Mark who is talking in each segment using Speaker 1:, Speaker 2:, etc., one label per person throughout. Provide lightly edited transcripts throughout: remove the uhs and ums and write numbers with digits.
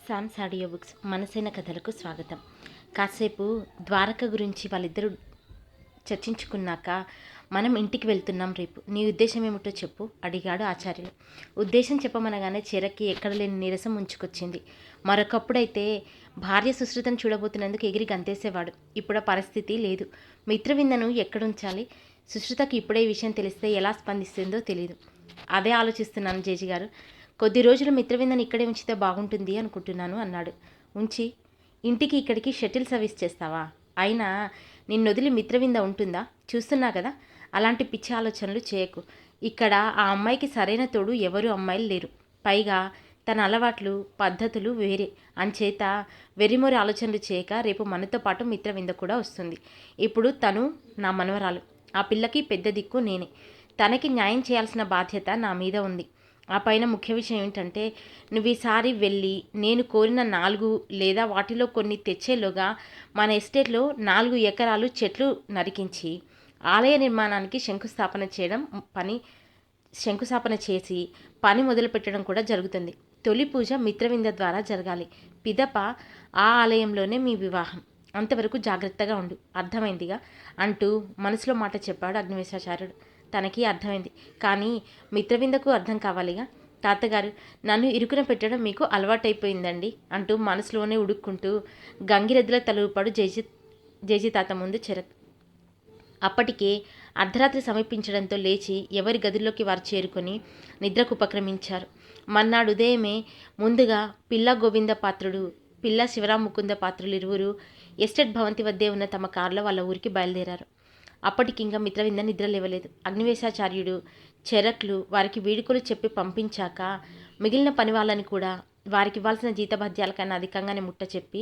Speaker 1: Psalms audio books మనసైన కథలకు స్వాగతం. కాసేపు ద్వారక గురించి వాళ్ళిద్దరూ చర్చించుకున్నాక మనం ఇంటికి వెళ్తున్నాం రేపు. నీ ఉద్దేశం ఏమిటో చెప్పు అడిగాడు ఆచార్యులు. ఉద్దేశం చెప్పమనగానే చెరక్కి ఎక్కడ లేని నీరసం ముంచుకొచ్చింది. మరొకప్పుడైతే భార్య సుశ్రుతను చూడబోతున్నందుకు ఎగిరి గంతేసేవాడు. ఇప్పుడు ఆ పరిస్థితి లేదు. మిత్రవిందను ఎక్కడుంచాలి? సుశ్రుతకి ఇప్పుడే ఈ విషయం తెలిస్తే ఎలా స్పందిస్తుందో తెలియదు. అదే ఆలోచిస్తున్నాను జేజీ గారు. కొద్ది రోజులు మిత్రవిందని ఇక్కడే ఉంచితే బాగుంటుంది అనుకుంటున్నాను అన్నాడు. ఉంచి ఇంటికి ఇక్కడికి షటిల్ సర్వీస్ చేస్తావా? అయినా నిన్నొదిలి మిత్రవింద ఉంటుందా? చూస్తున్నా కదా. అలాంటి పిచ్చి ఆలోచనలు చేయకు. ఇక్కడ ఆ అమ్మాయికి సరైన తోడు ఎవరు అమ్మాయిలు లేరు. పైగా తన అలవాట్లు పద్ధతులు వేరే. అంచేత వెరిమొరి ఆలోచనలు చేయక రేపు మనతో పాటు మిత్రవింద కూడా వస్తుంది. ఇప్పుడు తను నా మనవరాలు. ఆ పిల్లకి పెద్ద దిక్కు నేనే. తనకి న్యాయం చేయాల్సిన బాధ్యత నా మీద ఉంది. ఆ పైన ముఖ్య విషయం ఏంటంటే, నువ్వు ఈసారి వెళ్ళి నేను కోరిన 4 లేదా వాటిలో కొన్ని తెచ్చేలోగా మన ఎస్టేట్లో 4 ఎకరాలు చెట్లు నరికించి ఆలయ నిర్మాణానికి శంకుస్థాపన చేసి పని మొదలుపెట్టడం కూడా జరుగుతుంది. తొలి పూజ మిత్రవింద ద్వారా జరగాలి. పిదప ఆ ఆలయంలోనే మీ వివాహం. అంతవరకు జాగ్రత్తగా ఉండు, అర్థమైందిగా అంటూ మనసులో మాట చెప్పాడు అగ్నివేశాచార్యుడు. తనకి అర్థమైంది, కానీ మిత్రవిందకు అర్థం కావాలిగా. తాతగారు, నన్ను ఇరుకున పెట్టడం మీకు అలవాటైపోయిందండి అంటూ మనసులోనే ఉడుక్కుంటూ గంగిరెద్దుల తలూపాడు జేజీ తాత ముందు చెరక్. అప్పటికే అర్ధరాత్రి సమీపించడంతో లేచి ఎవరి గదుల్లోకి వారు చేరుకొని నిద్రకు ఉపక్రమించారు. మర్నాడు ఉదయమే ముందుగా పిల్ల గోవింద పాత్రుడు, పిల్ల శివరాం ముకుంద పాత్రులు ఇరువురు ఎస్టేట్ భవంతి వద్దే ఉన్న తమ కారులో వాళ్ళ ఊరికి బయలుదేరారు. అప్పటికింకా మిత్రవింద నిద్ర లేవలేదు. అగ్నివేశాచార్యుడు చెరక్లు వారికి వీడుకోలు చెప్పి పంపించాక మిగిలిన పని వాళ్ళని కూడా వారికి ఇవ్వాల్సిన జీతభత్యాల కన్నా అధికంగానే ముట్ట చెప్పి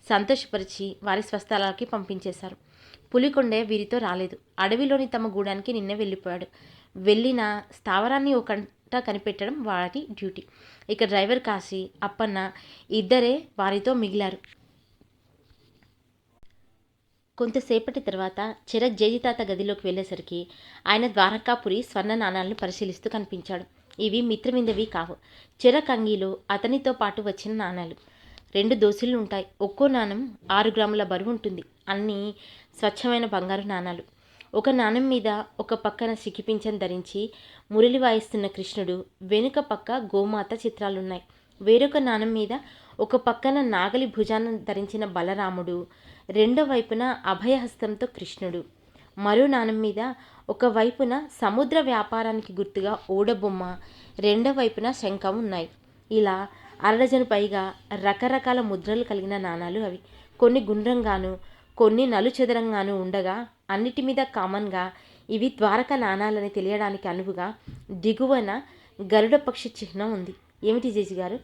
Speaker 1: సంతోషపరిచి వారి స్వస్థలాలకి పంపించేశారు. పులికొండే వీరితో రాలేదు. అడవిలోని తమ గూడానికి నిన్నే వెళ్ళిపోయాడు. వెళ్ళిన స్థావరాన్ని ఒక కంట కనిపెట్టడం వారి డ్యూటీ. ఇక డ్రైవర్ కాశీ, అప్పన్న ఇద్దరే వారితో మిగిలారు. కొంతసేపటి తర్వాత చెరక్ జేజితాత గదిలోకి వెళ్ళేసరికి ఆయన ద్వారకాపురి స్వర్ణ నాణాలను పరిశీలిస్తూ కనిపించాడు. ఇవి మిత్రవిందవి కావు. చెరక్ అంగీలో అతనితో పాటు వచ్చిన నాణాలు. 2 దోసిళ్ళు ఉంటాయి. ఒక్కో నాణం 6 గ్రాముల బరువు ఉంటుంది. అన్నీ స్వచ్ఛమైన బంగారు నాణాలు. ఒక నాణం మీద ఒక పక్కన సికిపించం ధరించి మురళి వాయిస్తున్న కృష్ణుడు, వెనుక పక్క గోమాత చిత్రాలున్నాయి. వేరొక నాణం మీద ఒక పక్కన నాగలి భుజాన ధరించిన బలరాముడు, రెండో వైపున అభయహస్తంతో కృష్ణుడు, మరో నాణం మీద ఒక వైపున సముద్ర వ్యాపారానికి గుర్తుగా ఓడబొమ్మ, రెండో వైపున శంఖం ఉన్నాయి. ఇలా 1/2 డజను పైగా రకరకాల ముద్రలు కలిగిన నాణాలు అవి. కొన్ని గుండ్రంగాను, కొన్ని నలుచెదరంగాను ఉండగా అన్నిటి మీద కామన్గా ఇవి ద్వారక నాణాలని తెలియడానికి అనువుగా దిగువన గరుడ పక్షి చిహ్నం ఉంది. ఏమిటి జేజీ గారు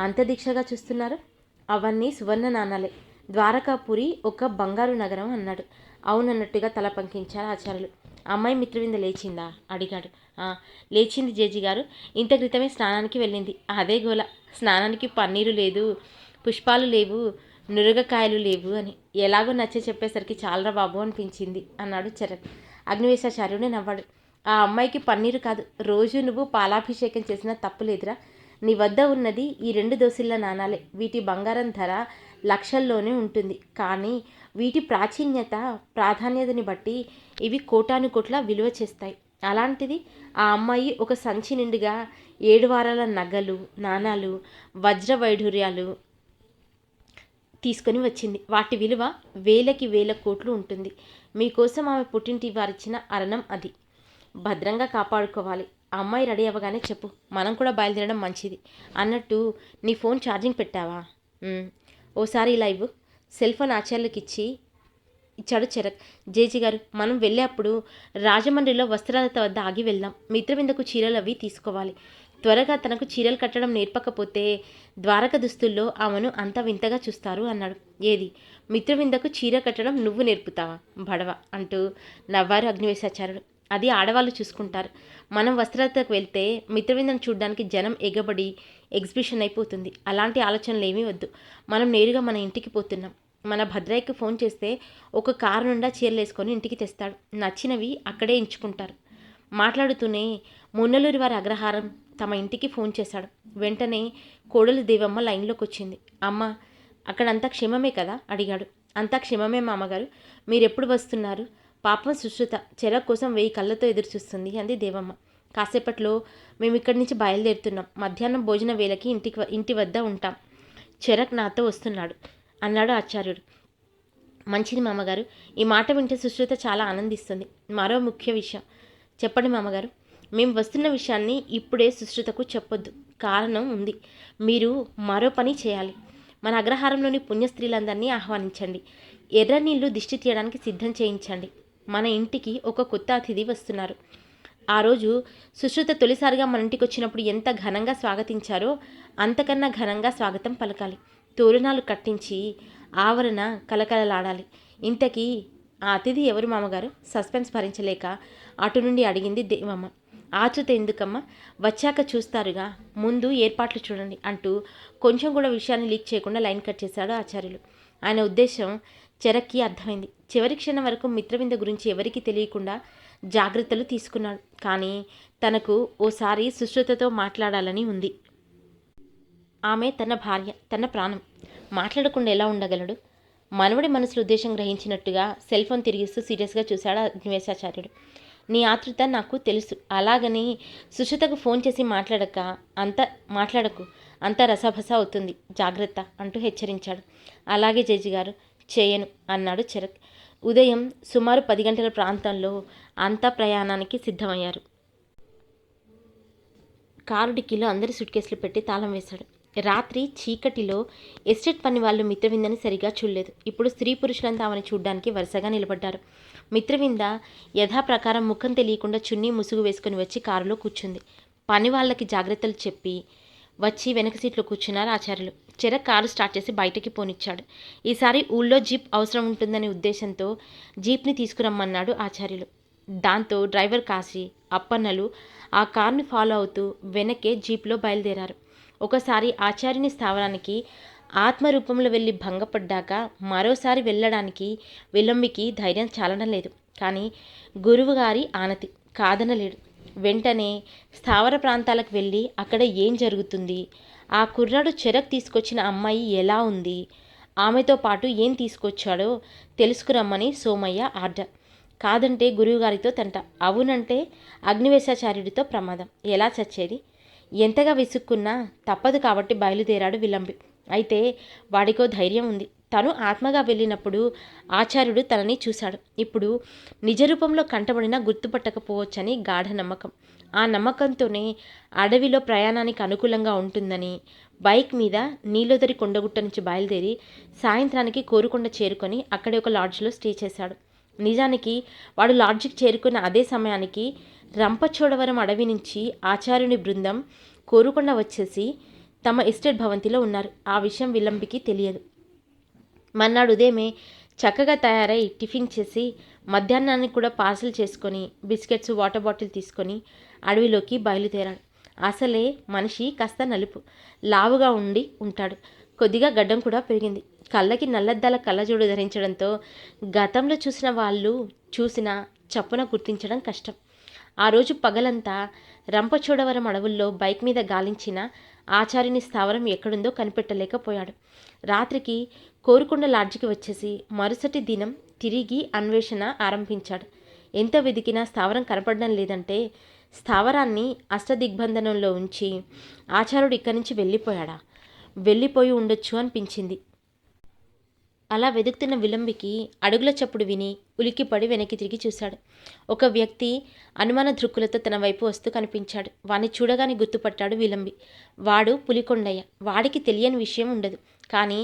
Speaker 1: అంత దీక్షగా చూస్తున్నారు? అవన్నీ సువర్ణ నాణాలే. ద్వారకాపురి ఒక బంగారు నగరం అన్నాడు. అవునన్నట్టుగా తల పంకించారు ఆచార్యులు. అమ్మాయి మిత్రవింద లేచిందా అడిగాడు. లేచింది జేజీ గారు. ఇంత క్రితమే స్నానానికి వెళ్ళింది. అదే గోల. స్నానానికి పన్నీరు లేదు, పుష్పాలు లేవు, నురగకాయలు లేవు అని. ఎలాగో నచ్చే చెప్పేసరికి చాలరా బాబు అనిపించింది అన్నాడు చరణ్. అగ్నివేశాచార్యుడే నవ్వాడు. ఆ అమ్మాయికి పన్నీరు కాదు, రోజు నువ్వు పాలాభిషేకం చేసినా తప్పులేదురా. నీ వద్ద ఉన్నది ఈ 2 దోసిళ్ళ నాణాలే. వీటి బంగారం ధర లక్షల్లోనే ఉంటుంది. కానీ వీటి ప్రాధాన్యతని బట్టి ఇవి కోటానుకోట్ల విలువ చేస్తాయి. అలాంటిది ఆ అమ్మాయి ఒక సంచి నిండుగా 7 వారాల నగలు, నాణాలు, వజ్ర వైఢూర్యాలు తీసుకొని వచ్చింది. వాటి విలువ వేలకి వేల కోట్లు ఉంటుంది. మీకోసం ఆమె పుట్టింటి వారిచ్చిన అరణం అది. భద్రంగా కాపాడుకోవాలి. ఆ అమ్మాయి రెడీ అవ్వగానే చెప్పు, మనం కూడా బయలుదేరడం మంచిది. అన్నట్టు నీ ఫోన్ ఛార్జింగ్ పెట్టావా? ఓసారి ఇలా ఇవ్వు. సెల్ ఫోన్ ఆచార్యులకి ఇచ్చాడు చెరక్. జేజీ గారు, మనం వెళ్ళేప్పుడు రాజమండ్రిలో వస్త్రాలత వద్ద ఆగి వెళ్దాం. మిత్రవిందకు చీరలు అవి తీసుకోవాలి. త్వరగా తనకు చీరలు కట్టడం నేర్పకపోతే ద్వారక దుస్తుల్లో ఆమెను అంత వింతగా చూస్తారు అన్నాడు. ఏది, మిత్రవిందకు చీర కట్టడం నువ్వు నేర్పుతావా బడవ అంటూ నవ్వారు అగ్నివేశాచార్యుడు. అది ఆడవాళ్ళు చూసుకుంటారు. మనం వస్త్రాలతకు వెళ్తే మిత్రవిందను చూడడానికి జనం ఎగబడి ఎగ్జిబిషన్ అయిపోతుంది. అలాంటి ఆలోచనలు ఏమీ వద్దు. మనం నేరుగా మన ఇంటికి పోతున్నాం. మన భద్రయ్యకి ఫోన్ చేస్తే ఒక కారు నుండా చీరలు వేసుకొని ఇంటికి తెస్తాడు. నచ్చినవి అక్కడే ఎంచుకుంటారు. మాట్లాడుతూనే మున్నలూరి వారి అగ్రహారం తమ ఇంటికి ఫోన్ చేశాడు. వెంటనే కోడలు దేవమ్మ లైన్లోకి వచ్చింది. అమ్మ, అక్కడంతా క్షేమమే కదా అడిగాడు. అంతా క్షేమమే మామగారు, మీరెప్పుడు వస్తున్నారు? పాపం సుశ్రుత చెరకు కోసం 1000 కళ్ళతో ఎదురు చూస్తుంది అంది దేవమ్మ. కాసేపట్లో మేము ఇక్కడి నుంచి బయలుదేరుతున్నాం. మధ్యాహ్నం భోజన వేళకి ఇంటి వద్ద ఉంటాం. చెరక్ నాతో వస్తున్నాడు అన్నాడు ఆచార్యుడు. మంచిది మామగారు, ఈ మాట వింటే సుశ్రుత చాలా ఆనందిస్తుంది. మరో ముఖ్య విషయం చెప్పండి మామగారు. మేము వస్తున్న విషయాన్ని ఇప్పుడే సుశ్రుతకు చెప్పొద్దు. కారణం ఉంది. మీరు మరో పని చేయాలి. మన అగ్రహారంలోని పుణ్యస్త్రీలందరినీ ఆహ్వానించండి. ఎర్ర నీళ్లు దిష్టి తీయడానికి సిద్ధం చేయించండి. మన ఇంటికి ఒక కొత్త అతిథి వస్తున్నారు. ఆ రోజు సుశ్రుత తొలిసారిగా మన ఇంటికి వచ్చినప్పుడు ఎంత ఘనంగా స్వాగతించారో అంతకన్నా ఘనంగా స్వాగతం పలకాలి. తోరణాలు కట్టించి ఆవరణ కలకలలాడాలి. ఇంతకీ ఆ అతిథి ఎవరు మామగారు? సస్పెన్స్ భరించలేక అటు నుండి అడిగింది దేవమ్మ. ఆతృత ఎందుకమ్మా, వచ్చాక చూస్తారుగా, ముందు ఏర్పాట్లు చూడండి అంటూ కొంచెం కూడా విషయాన్ని లీక్ చేయకుండా లైన్ కట్ చేశాడు ఆచార్యులు. ఆయన ఉద్దేశం చెరక్కి అర్థమైంది. చివరి క్షణం వరకు మిత్రవింద గురించి ఎవరికీ తెలియకుండా జాగ్రత్తలు తీసుకున్నాడు. కానీ తనకు ఓసారి సుశ్రుతతో మాట్లాడాలని ఉంది. ఆమె తన భార్య, తన ప్రాణం. మాట్లాడకుండా ఎలా ఉండగలడు? మనవడి మనసులో ఉద్దేశం గ్రహించినట్టుగా సెల్ ఫోన్ తిరిగిస్తూ సీరియస్గా చూశాడు అగ్నివేశాచార్యుడు. నీ ఆతృత నాకు తెలుసు. అలాగని సుశ్రుతకు ఫోన్ చేసి మాట్లాడకు, అంతా రసభస అవుతుంది. జాగ్రత్త అంటూ హెచ్చరించాడు. అలాగే జడ్జి గారు, చేయను అన్నాడు చెరక్. ఉదయం సుమారు 10 గంటల ప్రాంతంలో అంతా ప్రయాణానికి సిద్ధమయ్యారు. కారు డిక్కీలో అందరి సూట్ కేసులు పెట్టి తాళం వేశాడు. రాత్రి చీకటిలో ఎస్టేట్ పని వాళ్ళు మిత్రవిందని సరిగా చూడలేదు. ఇప్పుడు స్త్రీ పురుషులంతా ఆమెను చూడ్డానికి వరుసగా నిలబడ్డారు. మిత్రవింద యథాప్రకారం ముఖం తెలియకుండా చున్నీ ముసుగు వేసుకుని వచ్చి కారులో కూర్చుంది. పని వాళ్ళకి జాగ్రత్తలు చెప్పి వచ్చి వెనక సీట్లో కూర్చున్నారు ఆచార్యులు. చెరక్ కారు స్టార్ట్ చేసి బయటకి పోనిచ్చాడు. ఈసారి ఊళ్ళో జీప్ అవసరం ఉంటుందనే ఉద్దేశంతో జీప్ని తీసుకురమ్మన్నాడు ఆచార్యులు. దాంతో డ్రైవర్ కాశీ, అప్పన్నలు ఆ కార్ని ఫాలో అవుతూ వెనకే జీప్లో బయలుదేరారు. ఒకసారి ఆచార్యుని స్థావరానికి ఆత్మరూపంలో వెళ్ళి భంగపడ్డాక మరోసారి వెళ్ళడానికి విలంబికి ధైర్యం చాలడం లేదు. కానీ గురువుగారి ఆనతి కాదనలేడు. వెంటనే స్థావర ప్రాంతాలకు వెళ్ళి అక్కడ ఏం జరుగుతుంది, ఆ కుర్రాడు చెరక్ తీసుకొచ్చిన అమ్మాయి ఎలా ఉంది, ఆమెతో పాటు ఏం తీసుకొచ్చాడో తెలుసుకురమ్మని సోమయ్య ఆర్డర్. కాదంటే గురువుగారితో తంట, అవునంటే అగ్నివేశాచార్యుడితో ప్రమాదం. ఎలా చచ్చేది? ఎంతగా విసుక్కున్నా తప్పదు కాబట్టి బయలుదేరాడు విలంబి. అయితే వాడికో ధైర్యం ఉంది. తను ఆత్మగా వెళ్ళినప్పుడు ఆచార్యుడు తనని చూశాడు. ఇప్పుడు నిజరూపంలో కంటబడినా గుర్తుపట్టకపోవచ్చని గాఢ నమ్మకం. ఆ నమ్మకంతోనే అడవిలో ప్రయాణానికి అనుకూలంగా ఉంటుందని బైక్ మీద నీలోదరి కొండగుట్ట నుంచి బయలుదేరి సాయంత్రానికి కోరుకొండ చేరుకొని అక్కడే ఒక లాడ్జ్లో స్టే చేశాడు. నిజానికి వాడు లాడ్జికి చేరుకున్న అదే సమయానికి రంపచోడవరం అడవి నుంచి ఆచార్యుని బృందం కోరుకొండ వచ్చేసి తమ ఎస్టేట్ భవంతిలో ఉన్నారు. ఆ విషయం విలంబికి తెలియదు. మర్నాడు ఉదయమే చక్కగా తయారై టిఫిన్ చేసి మధ్యాహ్నానికి కూడా పార్సల్ చేసుకొని బిస్కెట్స్, వాటర్ బాటిల్ తీసుకొని అడవిలోకి బయలుదేరాడు. అసలే మనిషి కాస్త నలుపు, లావుగా ఉంటాడు. కొద్దిగా గడ్డం కూడా పెరిగింది. కళ్ళకి నల్లద్దాల కళ్ళజోడు ధరించడంతో గతంలో చూసిన చప్పున గుర్తించడం కష్టం. ఆ రోజు పగలంతా రంపచోడవరం అడవుల్లో బైక్ మీద గాలించిన ఆచార్యుని స్థావరం ఎక్కడుందో కనిపెట్టలేకపోయాడు. రాత్రికి కోరుకొండ లాడ్జికి వచ్చేసి మరుసటి దినం తిరిగి అన్వేషణ ఆరంభించాడు. ఎంత వెతికినా స్థావరం కనపడడం లేదంటే స్థావరాన్ని అష్టదిగ్బంధనంలో ఉంచి ఆచార్యుడు ఇక్కడి నుంచి వెళ్ళిపోయి ఉండొచ్చు అనిపించింది. అలా వెతుకుతున్న విలంబికి అడుగుల చప్పుడు విని ఉలిక్కిపడి వెనక్కి తిరిగి చూశాడు. ఒక వ్యక్తి అనుమాన దృక్కులతో తన వైపు వస్తూ కనిపించాడు. వాణ్ణి చూడగానే గుర్తుపట్టాడు విలంబి. వాడు పులికొండయ్య. వాడికి తెలియని విషయం ఉండదు, కానీ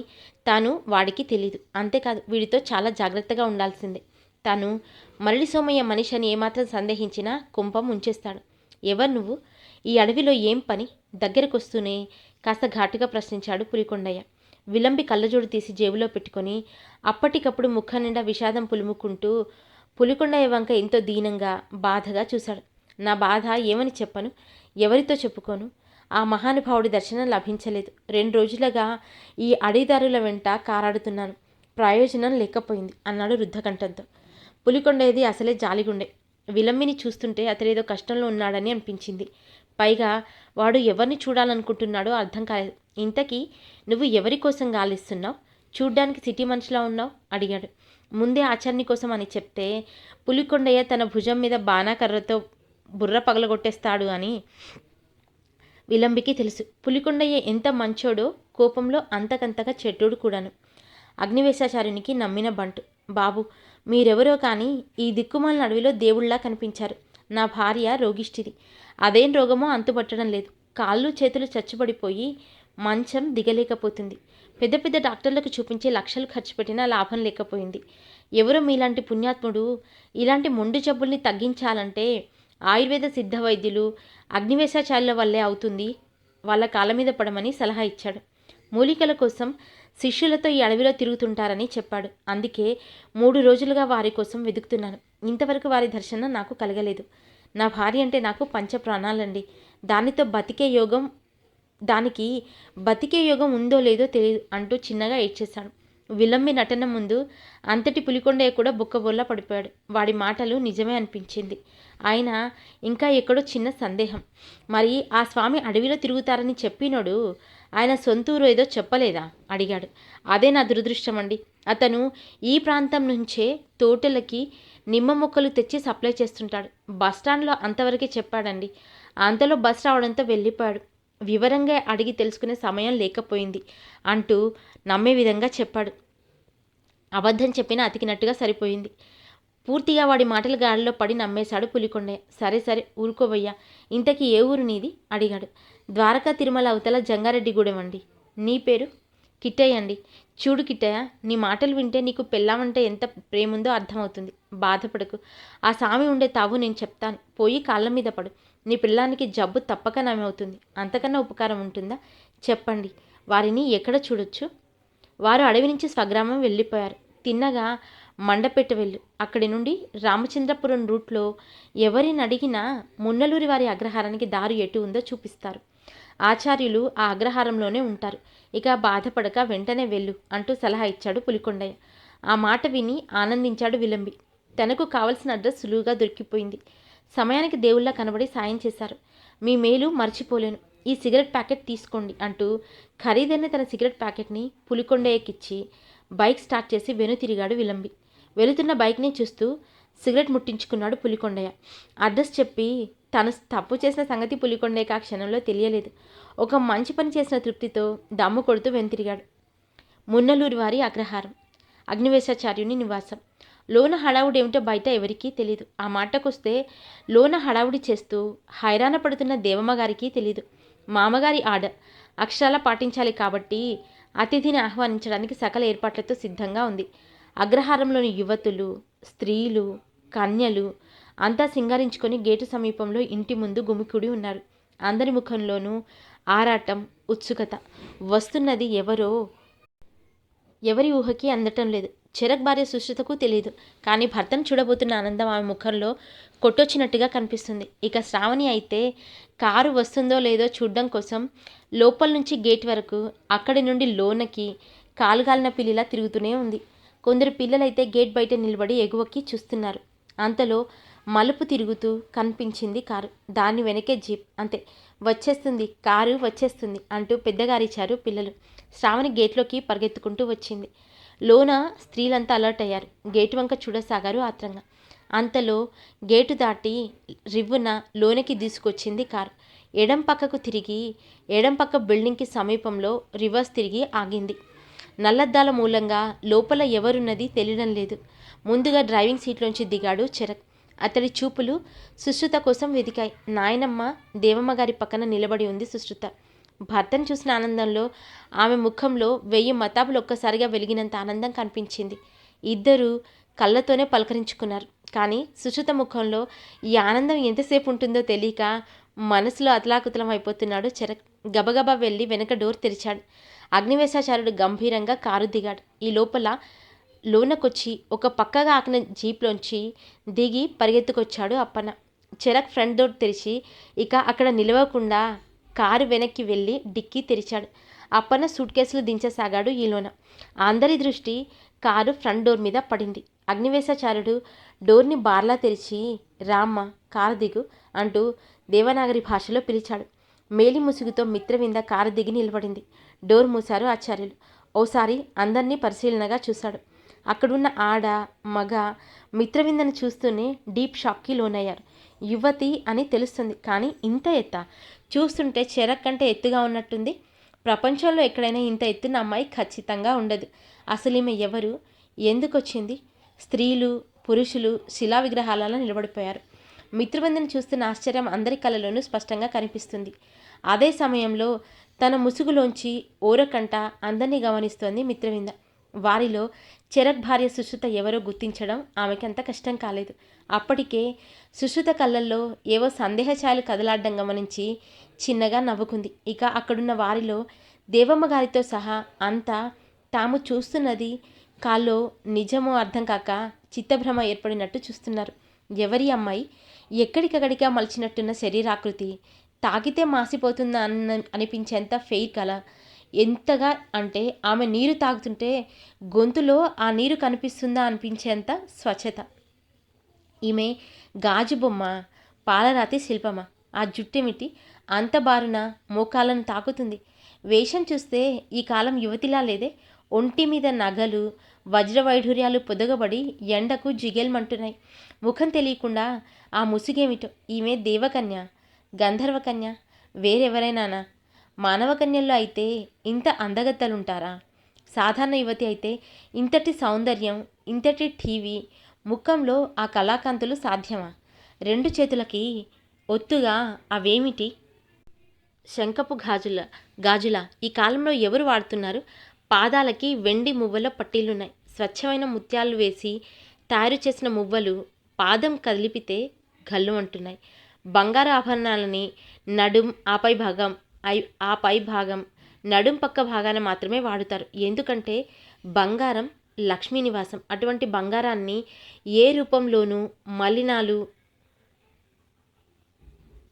Speaker 1: తాను వాడికి తెలీదు. అంతేకాదు, వీడితో చాలా జాగ్రత్తగా ఉండాల్సిందే. తాను మరలి సోమయ్య మనిషి అని ఏమాత్రం సందేహించినా కుంపం ఉంచేస్తాడు. ఎవరు నువ్వు? ఈ అడవిలో ఏం పని? దగ్గరకొస్తూనే కాస్త ఘాటుగా ప్రశ్నించాడు పులికొండయ్య. విలంబి కళ్ళజోడు తీసి జేబులో పెట్టుకొని అప్పటికప్పుడు ముఖం నిండా విషాదం పులుముకుంటూ పులికొండయ్య వంక ఎంతో దీనంగా, బాధగా చూశాడు. నా బాధ ఏమని చెప్పను, ఎవరితో చెప్పుకోను? ఆ మహానుభావుడి దర్శనం లభించలేదు. 2 రోజులుగా ఈ అడవిదారుల వెంట కారాడుతున్నాను. ప్రయోజనం లేకపోయింది అన్నాడు రుద్ధకంఠంతో. పులికొండయ్యది అసలే జాలిగుండె. విలంబిని చూస్తుంటే అతడేదో కష్టంలో ఉన్నాడని అనిపించింది. పైగా వాడు ఎవరిని చూడాలనుకుంటున్నాడో అర్థం కాలేదు. ఇంతకీ నువ్వు ఎవరి కోసం గాలిస్తున్నావు? చూడ్డానికి సిటీ మనిషిలా ఉన్నావు అడిగాడు. ముందే ఆచార్ని కోసం అని చెప్తే పులికొండయ్య తన భుజం మీద బాణాకర్రతో బుర్ర పగలగొట్టేస్తాడు అని విలంబికి తెలుసు. పులికొండయ్య ఎంత మంచోడో కోపంలో అంతకంతగా చెడ్డోడు కూడాను. అగ్నివేశాచార్యునికి నమ్మిన బంటు. బాబు, మీరెవరో కానీ ఈ దిక్కుమాలిన అడవిలో దేవుళ్లా కనిపించారు. నా భార్య రోగిష్టిది. అదేం రోగమో అంతుపట్టడం లేదు. కాళ్ళు చేతులు చచ్చుబడిపోయి మంచం దిగలేకపోతుంది. పెద్ద పెద్ద డాక్టర్లకు చూపించి లక్షలు ఖర్చు పెట్టినా లాభం లేకపోయింది. ఎవరో మీలాంటి పుణ్యాత్ముడు ఇలాంటి మొండు జబ్బుల్ని తగ్గించాలంటే ఆయుర్వేద సిద్ధ వైద్యులు అగ్నివేశాచార్యుల వల్లే అవుతుంది. వాళ్ళ కాళ్ళ మీద పడమని సలహా ఇచ్చాడు. మూలికల కోసం శిష్యులతో ఈ అడవిలో తిరుగుతుంటారని చెప్పాడు. అందుకే 3 రోజులుగా వారి కోసం వెతుకుతున్నాను. ఇంతవరకు వారి దర్శనం నాకు కలగలేదు. నా భార్య అంటే నాకు పంచప్రాణాలండి. దానికి బతికే యోగం ఉందో లేదో తెలియదు అంటూ చిన్నగా ఏడ్చేశాడు. విలంబి నటన ముందు అంతటి పులికొండయ్య కూడా బుక్కబొల్లా పడిపోయాడు. వాడి మాటలు నిజమే అనిపించింది. ఆయన ఇంకా ఎక్కడో చిన్న సందేహం. మరి ఆ స్వామి అడవిలో తిరుగుతారని చెప్పినోడు ఆయన సొంతూరు ఏదో చెప్పలేదా అడిగాడు. అదే నా దురదృష్టం అండి. అతను ఈ ప్రాంతం నుంచే తోటలకి నిమ్మ మొక్కలు తెచ్చి సప్లై చేస్తుంటాడు. బస్టాండ్లో అంతవరకే చెప్పాడండి. అంతలో బస్ రావడంతో వెళ్ళిపోయాడు. వివరంగా అడిగి తెలుసుకునే సమయం లేకపోయింది అంటూ నమ్మే విధంగా చెప్పాడు. అబద్ధం చెప్పినా అతికినట్టుగా సరిపోయింది. పూర్తిగా వాడి మాటల గాడిలో పడి నమ్మేశాడు పులికొండయ్య. సరే సరే ఊరుకోవయ్యా. ఇంతకీ ఏ ఊరు నీది అడిగాడు. ద్వారకా తిరుమల అవతల జంగారెడ్డిగూడెం అండి. నీ పేరు? కిట్టయ్య అండి. చూడు కిట్టయ్య, నీ మాటలు వింటే నీకు పెళ్ళామంటే ఎంత ప్రేముందో అర్థమవుతుంది. బాధపడకు. ఆ స్వామి ఉండే తావు నేను చెప్తాను. పోయి కాళ్ళ మీద పడు. నీ పిల్లానికి జబ్బు తప్పక నయమవుతుంది. అంతకన్నా ఉపకారం ఉంటుందా? చెప్పండి. వారిని ఎక్కడ చూడొచ్చు? వారు అడవి నుంచి స్వగ్రామం వెళ్ళిపోయారు. తిన్నగా మండపెట్ట వెళ్ళు. అక్కడి నుండి రామచంద్రపురం రూట్లో ఎవరిని అడిగినా మున్నలూరి వారి అగ్రహారానికి దారి ఎటు ఉందో చూపిస్తారు. ఆచార్యులు ఆ అగ్రహారంలోనే ఉంటారు. ఇక బాధపడక వెంటనే వెళ్ళు అంటూ సలహా ఇచ్చాడు పులికొండయ్య. ఆ మాట విని ఆనందించాడు విలంబి. తనకు కావలసిన అడ్రస్ సులువుగా దొరికిపోయింది. సమయానికి దేవుళ్ళ కనబడి సాయం చేశారు. మీ మేలు మర్చిపోలేను. ఈ సిగరెట్ ప్యాకెట్ తీసుకోండి అంటూ ఖరీదైన తన సిగరెట్ ప్యాకెట్ని పులికొండయ్యకిచ్చి బైక్ స్టార్ట్ చేసి వెనుతిరిగాడు విలంబి. వెళుతున్న బైక్ని చూస్తూ సిగరెట్ ముట్టించుకున్నాడు పులికొండయ్య. అడ్రస్ చెప్పి తను తప్పు చేసిన సంగతి పులికొండయ్యకి ఆ క్షణంలో తెలియలేదు. ఒక మంచి పని చేసిన తృప్తితో దమ్ము కొడుతూ వెనుతిరిగాడు. మున్నలూరి వారి అగ్రహారం, అగ్నివేశాచార్యుని నివాసం. లోన హడావుడి ఏమిటో బయట ఎవరికీ తెలీదు. ఆ మాటకొస్తే లోన హడావుడి చేస్తూ హైరాణ పడుతున్న దేవమ్మ గారికి తెలీదు. మామగారి ఆర్డర్ అక్షరాలా పాటించాలి కాబట్టి అతిథిని ఆహ్వానించడానికి సకల ఏర్పాట్లతో సిద్ధంగా ఉంది. అగ్రహారంలోని యువతులు, స్త్రీలు, కన్యలు అంతా సింగారించుకొని గేటు సమీపంలో ఇంటి ముందు గుమికూడి ఉన్నారు. అందరి ముఖంలోనూ ఆరాటం, ఉత్సుకత. వస్తున్నది ఎవరి ఊహకి అందటం లేదు. చెరక్ భార్య సుశ్రుతకు తెలియదు. కానీ భర్తను చూడబోతున్న ఆనందం ఆమె ముఖంలో కొట్టొచ్చినట్టుగా కనిపిస్తుంది. ఇక శ్రావణి అయితే కారు వస్తుందో లేదో చూడడం కోసం లోపల నుంచి గేట్ వరకు, అక్కడి నుండి లోనకి కాలుగాలిన పిల్లిలా తిరుగుతూనే ఉంది. కొందరు పిల్లలైతే గేట్ బయట నిలబడి ఎగువకి చూస్తున్నారు. అంతలో మలుపు తిరుగుతూ కనిపించింది కారు. దాని వెనకే జీప్. అంతే, వచ్చేస్తుంది, కారు వచ్చేస్తుంది అంటూ పెద్దగారిచారు పిల్లలు. శ్రావణి గేట్లోకి పరిగెత్తుకుంటూ వచ్చింది. లోన స్త్రీలంతా అలర్ట్ అయ్యారు. గేటు వంక చూడసాగారు ఆత్రంగా. అంతలో గేటు దాటి రివ్వున లోనికి తీసుకొచ్చింది కారు. ఎడం పక్కకు తిరిగి ఎడం పక్క బిల్డింగ్కి సమీపంలో రివర్స్ తిరిగి ఆగింది. నల్లద్దాల మూలంగా లోపల ఎవరున్నది తెలియడం లేదు. ముందుగా డ్రైవింగ్ సీట్లోంచి దిగాడు చెరక్. అతడి చూపులు సుశ్రుత కోసం వెతికాయి. నాయనమ్మ దేవమ్మ గారి పక్కన నిలబడి ఉంది సుశ్రుత. భర్తను చూసిన ఆనందంలో ఆమె ముఖంలో 1000 మతాబులు ఒక్కసారిగా వెలిగినంత ఆనందం కనిపించింది. ఇద్దరూ కళ్ళతోనే పలకరించుకున్నారు. కానీ సుశ్రుత ముఖంలో ఈ ఆనందం ఎంతసేపు ఉంటుందో తెలియక మనసులో అతలాకుతలం అయిపోతున్నాడు చెరక్. గబగబా వెళ్ళి వెనక డోర్ తెరిచాడు. అగ్నివేశాచార్యుడు గంభీరంగా కారు దిగాడు. ఈ లోపల లోనకొచ్చి ఒక పక్కగా ఆకిన జీప్లోంచి దిగి పరిగెత్తుకొచ్చాడు అప్పన్న. చెరక్ ఫ్రంట్ డోర్ తెరిచి ఇక అక్కడ నిలవకుండా కారు వెనక్కి వెళ్ళి డిక్కీ తెరిచాడు. అప్పన్న సూట్ కేసులు దించసాగాడు ఈలోన. అందరి దృష్టి కారు ఫ్రంట్ డోర్ మీద పడింది. అగ్నివేశాచార్యుడు డోర్ని బార్లా తెరిచి రామ్మ కారు దిగు అంటూ దేవనాగరి భాషలో పిలిచాడు. మేలి ముసుగుతో మిత్రవింద కారు దిగి నిలబడింది. డోర్ మూశారు ఆచార్యులు. ఓసారి అందర్నీ పరిశీలనగా చూశాడు. అక్కడున్న ఆడ మగ మిత్రవిందను చూస్తూనే డీప్ షాక్కి లోనయ్యారు. యువతి అని తెలుస్తుంది, కానీ ఇంత ఎత్తా? చూస్తుంటే చెరక్ కంటే ఎత్తుగా ఉన్నట్టుంది. ప్రపంచంలో ఎక్కడైనా ఇంత ఎత్తున్న అమ్మాయి ఖచ్చితంగా ఉండదు. అసలు ఈమె ఎవరు? ఎందుకొచ్చింది? స్త్రీలు పురుషులు శిలా విగ్రహాలలో నిలబడిపోయారు. మిత్రవిందను చూస్తున్న ఆశ్చర్యం అందరి కళ్ళలోనూ స్పష్టంగా కనిపిస్తుంది. అదే సమయంలో తన ముసుగులోంచి ఓరకంట అందరినీ గమనిస్తోంది మిత్రవింద. వారిలో చెరక్ భార్య సుశ్రుత ఎవరో గుర్తించడం ఆమెకి అంత కష్టం కాలేదు. అప్పటికే సుశ్రుత కళ్ళల్లో ఏవో సందేహఛాయలు కదలాడ్డం గమనించి చిన్నగా నవ్వుకుంది. ఇక అక్కడున్న వారిలో దేవమ్మ గారితో సహా అంతా తాము చూస్తున్నది కాల్లో నిజమో అర్థం కాక చిత్తభ్రమ ఏర్పడినట్టు చూస్తున్నారు. ఎవరి అమ్మాయి? ఎక్కడికక్కడిగా మలిచినట్టున్న శరీరాకృతి, తాగితే మాసిపోతుందా అనిపించేంత ఫెయిర్ కల, ఎంతగా అంటే ఆమె నీరు తాగుతుంటే గొంతులో ఆ నీరు కనిపిస్తుందా అనిపించేంత స్వచ్ఛత. ఈమె గాజు బొమ్మ, పాలరాతి శిల్పమా? ఆ జుట్టేమిటి అంత బారున మోకాలను తాకుతుంది? వేషం చూస్తే ఈ కాలం యువతిలా లేదే. ఒంటి మీద నగలు వజ్రవైఢూర్యాలు పొదగబడి ఎండకు జిగేల్మంటున్నాయి. ముఖం తెలియకుండా ఆ ముసుగేమిటో. ఈమె దేవకన్య, గంధర్వకన్య, వేరెవరైనానా? మానవకన్యల్లో అయితే ఇంత అందగత్తలుంటారా? సాధారణ యువతి అయితే ఇంతటి సౌందర్యం, ఇంతటి టీవీ, ముఖంలో ఆ కళాకాంతులు సాధ్యమా? రెండు చేతులకి ఒత్తుగా అవేమిటి? శంఖపు గాజుల ఈ కాలంలో ఎవరు వాడుతున్నారు? పాదాలకి వెండి మువ్వల పట్టీలున్నాయి. స్వచ్ఛమైన ముత్యాలు వేసి తయారు చేసిన మువ్వలు పాదం కదిలిపితే గల్లు అంటున్నాయి. బంగారు ఆభరణాలని నడుం ఆ పై భాగం నడుం పక్క భాగాన మాత్రమే వాడుతారు. ఎందుకంటే బంగారం లక్ష్మీ నివాసం. అటువంటి బంగారాన్ని ఏ రూపంలోనూ మలినాలు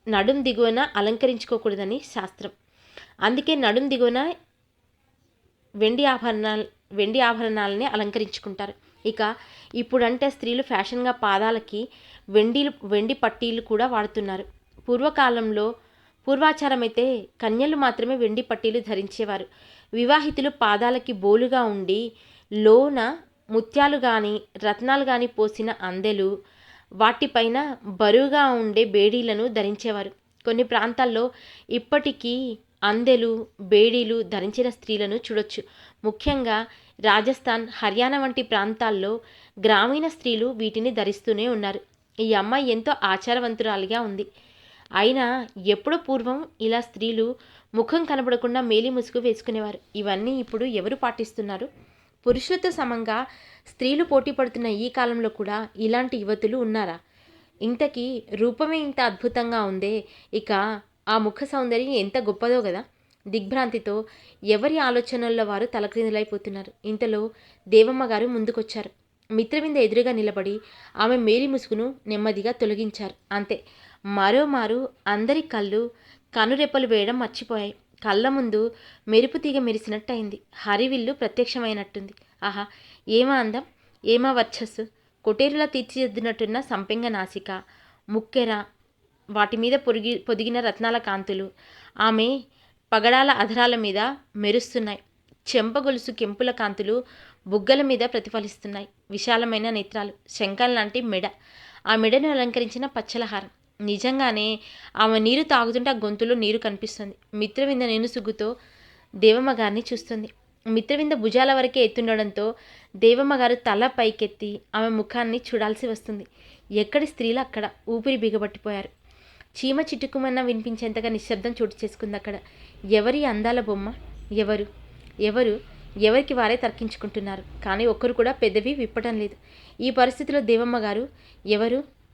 Speaker 1: నడుం దిగువన అలంకరించుకోకూడదని శాస్త్రం. అందుకే నడుం దిగువన వెండి ఆభరణాలని అలంకరించుకుంటారు. ఇక ఇప్పుడంటే స్త్రీలు ఫ్యాషన్గా పాదాలకి వెండి పట్టీలు కూడా వాడుతున్నారు. పూర్వాచారం అయితే కన్యలు మాత్రమే వెండి పట్టీలు ధరించేవారు. వివాహితులు పాదాలకి బోలుగా ఉండి లోన ముత్యాలు కానీ రత్నాలు కానీ పోసిన అందెలు, వాటిపైన బరువుగా ఉండే బేడీలను ధరించేవారు. కొన్ని ప్రాంతాల్లో ఇప్పటికీ అందెలు బేడీలు ధరించిన స్త్రీలను చూడొచ్చు. ముఖ్యంగా రాజస్థాన్, హర్యానా వంటి ప్రాంతాల్లో గ్రామీణ స్త్రీలు వీటిని ధరిస్తూనే ఉన్నారు. ఈ అమ్మాయి ఎంతో ఆచారవంతురాలిగా ఉంది. అయినా ఎప్పుడో పూర్వం ఇలా స్త్రీలు ముఖం కనబడకుండా మేలి ముసుగు వేసుకునేవారు. ఇవన్నీ ఇప్పుడు ఎవరు పాటిస్తున్నారు? పురుషులతో సమంగా స్త్రీలు పోటీ పడుతున్న ఈ కాలంలో కూడా ఇలాంటి యువతులు ఉన్నారా? ఇంతకీ రూపమే ఇంత అద్భుతంగా ఉందే, ఇక ఆ ముఖ సౌందర్యం ఎంత గొప్పదో కదా. దిగ్భ్రాంతితో ఎవరి ఆలోచనల్లో వారు తలక్రిందులైపోతున్నారు. ఇంతలో దేవమ్మ గారు ముందుకొచ్చారు. మిత్రవింద ఎదురుగా నిలబడి ఆమె మేలి ముసుగును నెమ్మదిగా తొలగించారు. అంతే, మరోమారు అందరి కళ్ళు కనురెప్పలు వేయడం మర్చిపోయాయి. కళ్ళ ముందు మెరుపు తీగ మెరిసినట్టయింది. హరివిల్లు ప్రత్యక్షమైనట్టుంది. ఆహా, ఏమా అందం, ఏమా వర్చస్సు! కొటేరులా తీర్చిదిద్దినట్టున్న సంపెంగ నాసిక, ముక్కెర, వాటి మీద పొదిగిన రత్నాల కాంతులు ఆమె పగడాల అధరాల మీద మెరుస్తున్నాయి. చెంపగొలుసు కెంపుల కాంతులు బుగ్గల మీద ప్రతిఫలిస్తున్నాయి. విశాలమైన నేత్రాలు, శంఖం లాంటి మెడ, ఆ మెడను అలంకరించిన పచ్చలహారం. నిజంగానే ఆమె నీరు తాగుతుంటే ఆ గొంతులో నీరు కనిపిస్తుంది. మిత్రవింద నేనుసుగ్గుతో దేవమ్మ గారిని చూస్తుంది. మిత్రవింద భుజాల వరకే ఎత్తుండడంతో దేవమ్మ గారు తల పైకెత్తి ఆమె ముఖాన్ని చూడాల్సి వస్తుంది. ఎక్కడి స్త్రీలు అక్కడ ఊపిరి బిగబట్టిపోయారు. చీమ చిటుకుమన్న వినిపించేంతగా నిశ్శబ్దం చోటు చేసుకుంది అక్కడ. ఎవరి అందాల బొమ్మ? ఎవరికి వారే తర్కించుకుంటున్నారు. కానీ ఒక్కరు కూడా పెదవి విప్పటం లేదు. ఈ పరిస్థితిలో దేవమ్మ గారు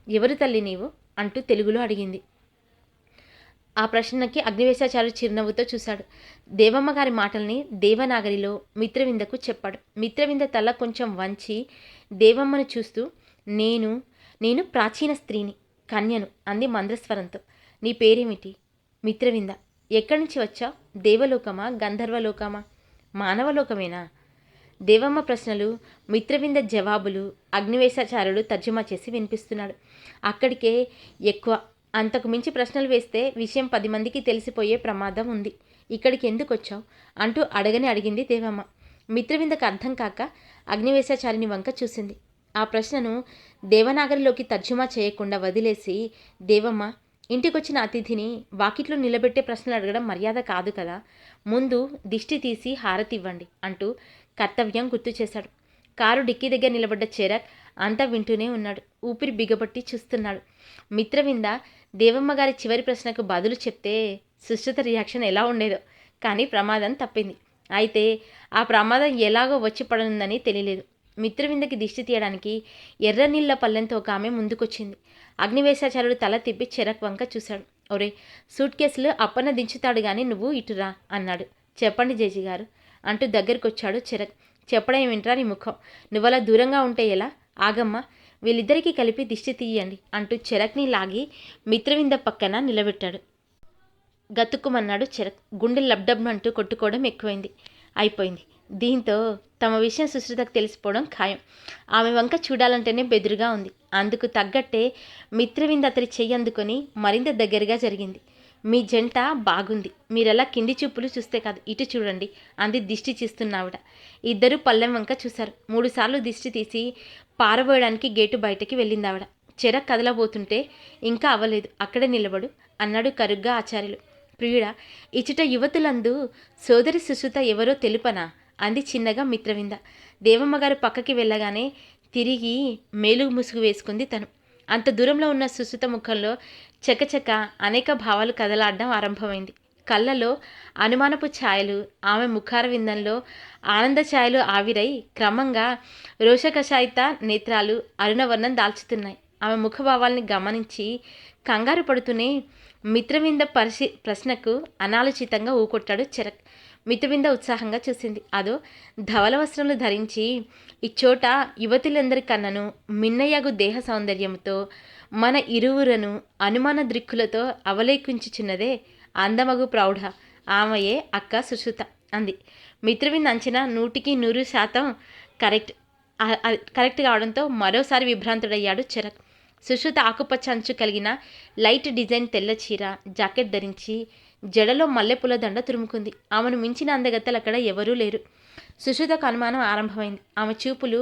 Speaker 1: ఎవరు తల్లి నీవు అంటూ తెలుగులో అడిగింది. ఆ ప్రశ్నకి అగ్నివేశాచార్యుడు చిరునవ్వుతో చూశాడు. దేవమ్మ గారి మాటల్ని దేవనాగరిలో మిత్రవిందకు చెప్పాడు. మిత్రవింద తల కొంచెం వంచి దేవమ్మను చూస్తూ నేను ప్రాచీన స్త్రీని, కన్యను అంది మంద్రస్వరంతో. నీ పేరేమిటి? మిత్రవింద. ఎక్కడి నుంచి వచ్చావు? దేవలోకమా, గంధర్వలోకమా, మానవలోకమేనా? దేవమ్మ ప్రశ్నలు, మిత్రవింద జవాబులు అగ్నివేశాచార్యుడు తర్జుమా చేసి వినిపిస్తున్నాడు. అక్కడికే ఎక్కువ. అంతకు మించి ప్రశ్నలు వేస్తే విషయం 10 మందికి తెలిసిపోయే ప్రమాదం ఉంది. ఇక్కడికి ఎందుకు వచ్చావు అంటూ అడిగింది దేవమ్మ. మిత్రవిందకు అర్థం కాక అగ్నివేశాచారిని వంక చూసింది. ఆ ప్రశ్నను దేవనాగరిలోకి తర్జుమా చేయకుండా వదిలేసి, దేవమ్మ, ఇంటికొచ్చిన అతిథిని వాకిట్లో నిలబెట్టే ప్రశ్నలు అడగడం మర్యాద కాదు కదా, ముందు దిష్టి తీసి హారతి ఇవ్వండి అంటూ కర్తవ్యం గుర్తు చేశాడు. కారు డిక్కీ దగ్గర నిలబడ్డ చెరక్ అంతా వింటూనే ఉన్నాడు. ఊపిరి బిగబట్టి చూస్తున్నాడు. మిత్రవింద దేవమ్మ గారి చివరి ప్రశ్నకు బదులు చెప్తే సుశ్రుత రియాక్షన్ ఎలా ఉండేదో. కానీ ప్రమాదం తప్పింది. అయితే ఆ ప్రమాదం ఎలాగో వచ్చి పడనుందని తెలియలేదు. మిత్రవిందకి దిష్టి తీయడానికి ఎర్ర నీళ్ల పల్లెంతో ఒక ఆమె ముందుకొచ్చింది. అగ్నివేశాచార్యుడు తల తిప్పి చెరక్ వంక చూశాడు. ఒరే, సూట్ కేసులు అప్పన్న దించుతాడు గాని నువ్వు ఇటురా అన్నాడు. చెప్పండి జేజీ గారు అంటూ దగ్గరికొచ్చాడు చెరక్. చెప్పడం ఏమింట్రా నీ ముఖం, నువ్వలా దూరంగా ఉంటే ఎలా? ఆగమ్మ, వీళ్ళిద్దరికీ కలిపి దిష్టి తీయండి అంటూ చెరక్ని లాగి మిత్రవింద పక్కన నిలబెట్టాడు. గతుక్కుమన్నాడు చెరక్. గుండె లబ్డబ్నంటూ కొట్టుకోవడం ఎక్కువైంది. అయిపోయింది. దీంతో తమ విషయం సుశ్రుతకు తెలిసిపోవడం ఖాయం. ఆమె వంక చూడాలంటేనే బెదురుగా ఉంది. అందుకు తగ్గట్టే మిత్రవింద అతడి చెయ్యి అందుకొని మరింత దగ్గరగా జరిగింది. మీ జంట బాగుంది, మీరెలా కింది చూపులు చూస్తే కాదు, ఇటు చూడండి అంది దిష్టి తీస్తున్నావిడ. ఇద్దరూ పల్లెం వంక చూశారు. 3 సార్లు దిష్టి తీసి పారబోయడానికి గేటు బయటకి వెళ్ళిందావిడ. చెరక్ కదలబోతుంటే, ఇంకా అవ్వలేదు, అక్కడే నిలబడు అన్నాడు కరుగ్గా ఆచార్యులు. ప్రియుడా, ఇచుట యువతులందు సోదరి సుశ్రుత ఎవరో తెలుపనా అంది చిన్నగా మిత్రవింద. దేవమ్మగారు పక్కకి వెళ్ళగానే తిరిగి మేలు ముసుగు వేసుకుంది తను. అంత దూరంలో ఉన్న సుశ్రుత ముఖంలో చకచక అనేక భావాలు కదలాడడం ఆరంభమైంది. కళ్ళలో అనుమానపు ఛాయలు, ఆమె ముఖార విందంలో ఆనంద ఛాయలు ఆవిరై క్రమంగా రోషకషాయిత నేత్రాలు అరుణవర్ణం దాల్చుతున్నాయి. ఆమె ముఖభావాల్ని గమనించి కంగారు పడుతూనే మిత్రవింద ప్రశ్నకు అనాలోచితంగా ఊకొట్టాడు చెరక్. మిత్రవింద ఉత్సాహంగా చూసింది. అదో ధవల వస్త్రములు ధరించి ఇచ్చోట యువతులందరికన్నను మిన్నయ్యగు దేహ సౌందర్యముతో మన ఇరువురను అనుమాన దృక్కులతో అవలేకుంచుచున్నదే అందమగు ప్రౌఢ, ఆమెయే అక్క సుశ్రుత అంది. మిత్రవింద అంచనా 100% కరెక్ట్ కావడంతో మరోసారి విభ్రాంతుడయ్యాడు చెరక్. సుశ్రుత ఆకుపచ్చ అంచు కలిగిన లైట్ డిజైన్ తెల్ల చీర, జాకెట్ ధరించి జడలో మల్లెపూల దండ తురుముకుంది. ఆమెను మించిన అందగత్తెలు అక్కడ ఎవరూ లేరు. సుశ్రుతకు అనుమానం ఆరంభమైంది. ఆమె చూపులు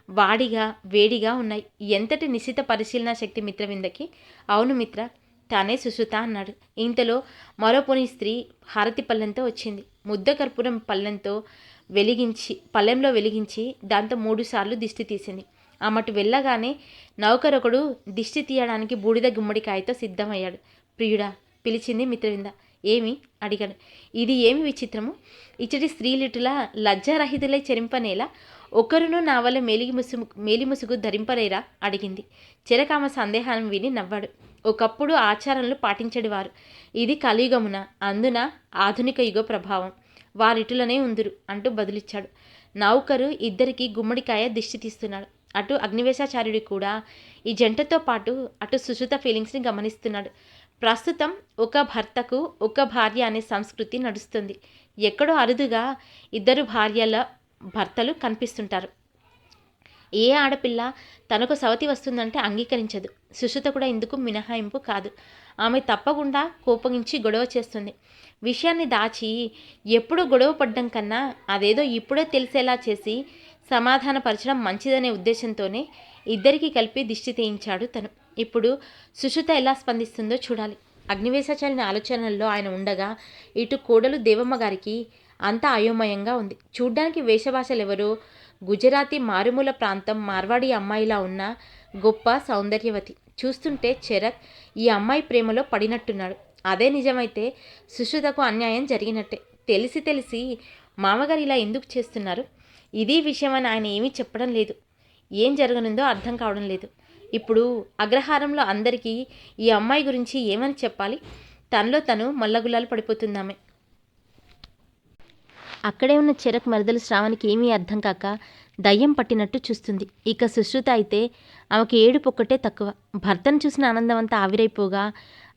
Speaker 1: వాడిగా వేడిగా ఉన్నాయి. ఎంతటి నిశిత పరిశీలన శక్తి మిత్రవిందకి! అవును మిత్ర, తానే సుశ్రుత అన్నాడు. ఇంతలో మరో పొని స్త్రీ హారతి పళ్ళెంతో వచ్చింది. ముద్ద కర్పూరం పళ్ళెంలో వెలిగించి దాంతో 3 సార్లు దిష్టి తీసింది. ఆమెటు వెళ్ళగానే నౌకరొకడు దిష్టి తీయడానికి బూడిద గుమ్మడికాయతో సిద్ధమయ్యాడు. ప్రియుడా పిలిచింది మిత్రవింద. ఏమి అడిగాడు. ఇది ఏమి విచిత్రము, ఇచ్చటి స్త్రీలిటులా లజ్జారహితులై చెరింపనేలా ఒకరును నా వల్ల మేలిముసుగు ధరింపలేరా అడిగింది. చెరకామ సందేహాన్ని విని నవ్వాడు. ఒకప్పుడు ఆచారాలను పాటించడివారు, ఇది కలియుగమున, అందున ఆధునిక యుగ ప్రభావం, వారిటులనే ఉందురు అంటూ బదులిచ్చాడు. నౌకరు ఇద్దరికి గుమ్మడికాయ దిష్టి తీస్తున్నాడు. అటు అగ్నివేశాచార్యుడు కూడా ఈ జంటతో పాటు అటు సుశ్రుత ఫీలింగ్స్ని గమనిస్తున్నాడు. ప్రస్తుతం ఒక భర్తకు ఒక భార్య అనే సంస్కృతి నడుస్తుంది. ఎక్కడో అరుదుగా 2 భార్యల భర్తలు కనిపిస్తుంటారు. ఏ ఆడపిల్ల తనకు సవతి వస్తుందంటే అంగీకరించదు. సుశ్రుత కూడా ఇందుకు మినహాయింపు కాదు. ఆమె తప్పకుండా కోపగించి గొడవ చేస్తుంది. విషయాన్ని దాచి ఎప్పుడో గొడవ పడ్డం కన్నా అదేదో ఇప్పుడే తెలిసేలా చేసి సమాధానపరచడం మంచిదనే ఉద్దేశంతోనే ఇద్దరికీ కలిపి దిష్టి తీయించాడు తను. ఇప్పుడు సుశ్రుత ఎలా స్పందిస్తుందో చూడాలి. అగ్నివేశాచార్యుని ఆలోచనల్లో ఆయన ఉండగా ఇటు కోడలు దేవమ్మ గారికి అంతా అయోమయంగా ఉంది. చూడ్డానికి వేషభాషలెవరో గుజరాతీ మారుమూల ప్రాంతం మార్వాడి అమ్మాయిలా ఉన్న గొప్ప సౌందర్యవతి. చూస్తుంటే చెరక్ ఈ అమ్మాయి ప్రేమలో పడినట్టున్నాడు. అదే నిజమైతే సుశ్రుతకు అన్యాయం జరిగినట్టే. తెలిసి మామగారు ఇలా ఎందుకు చేస్తున్నారు, ఇది విషయమని ఆయన ఏమీ చెప్పడం లేదు. ఏం జరగనుందో అర్థం కావడం లేదు. ఇప్పుడు అగ్రహారంలో అందరికీ ఈ అమ్మాయి గురించి ఏమని చెప్పాలి? తనలో తను మల్లగులాలు పడిపోతుందామె. అక్కడే ఉన్న చెరక్ మరదలు శ్రావణికి ఏమీ అర్థం కాక దయ్యం పట్టినట్టు చూస్తుంది. ఇక సుశ్రుత అయితే ఆమెకి ఏడుపొక్కటే తక్కువ. భర్తను చూసిన ఆనందమంతా ఆవిరైపోగా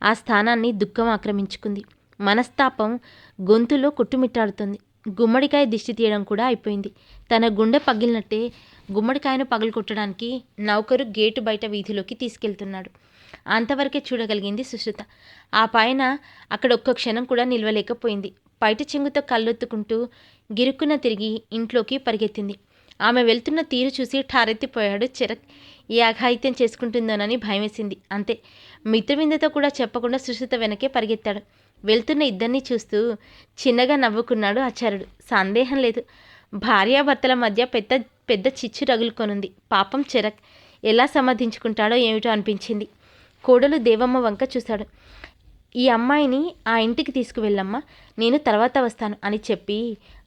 Speaker 1: ఆ స్థానాన్ని దుఃఖం ఆక్రమించుకుంది. మనస్తాపం గొంతులో కొట్టుమిట్టాడుతుంది. గుమ్మడికాయ దిష్టి తీయడం కూడా అయిపోయింది. తన గుండె పగిలినట్టే గుమ్మడికాయను పగలగొట్టడానికి నౌకరు గేటు బయట వీధిలోకి తీసుకెళ్తున్నాడు. అంతవరకే చూడగలిగింది సుశ్రుత. ఆ పైన అక్కడ ఒక్క క్షణం కూడా నిలవలేకపోయింది. బయట చెంగుతో కళ్ళొత్తుకుంటూ గిరుక్కున తిరిగి ఇంట్లోకి పరిగెత్తింది. ఆమె వెళ్తున్న తీరు చూసి ఠారెత్తిపోయాడు చరక్. ఏ అఘాయిత్యం చేసుకుంటుందోనని భయమేసింది. అంతే. మిత్రవిందతో కూడా చెప్పకుండా సుశ్రుత వెనకే పరిగెత్తాడు. వెళ్తున్న ఇద్దరినీ చూస్తూ చిన్నగా నవ్వుకున్నాడు ఆచార్యుడు. సందేహం లేదు, భార్యాభర్తల మధ్య పెద్ద పెద్ద చిచ్చు రగులుకొనుంది. పాపం చరక్ ఎలా సమర్థించుకుంటాడో ఏమిటో అనిపించింది. కోడలు దేవమ్మ వంక చూశాడు. ఈ అమ్మాయిని ఆ ఇంటికి తీసుకువెళ్ళమ్మా, నేను తర్వాత వస్తాను అని చెప్పి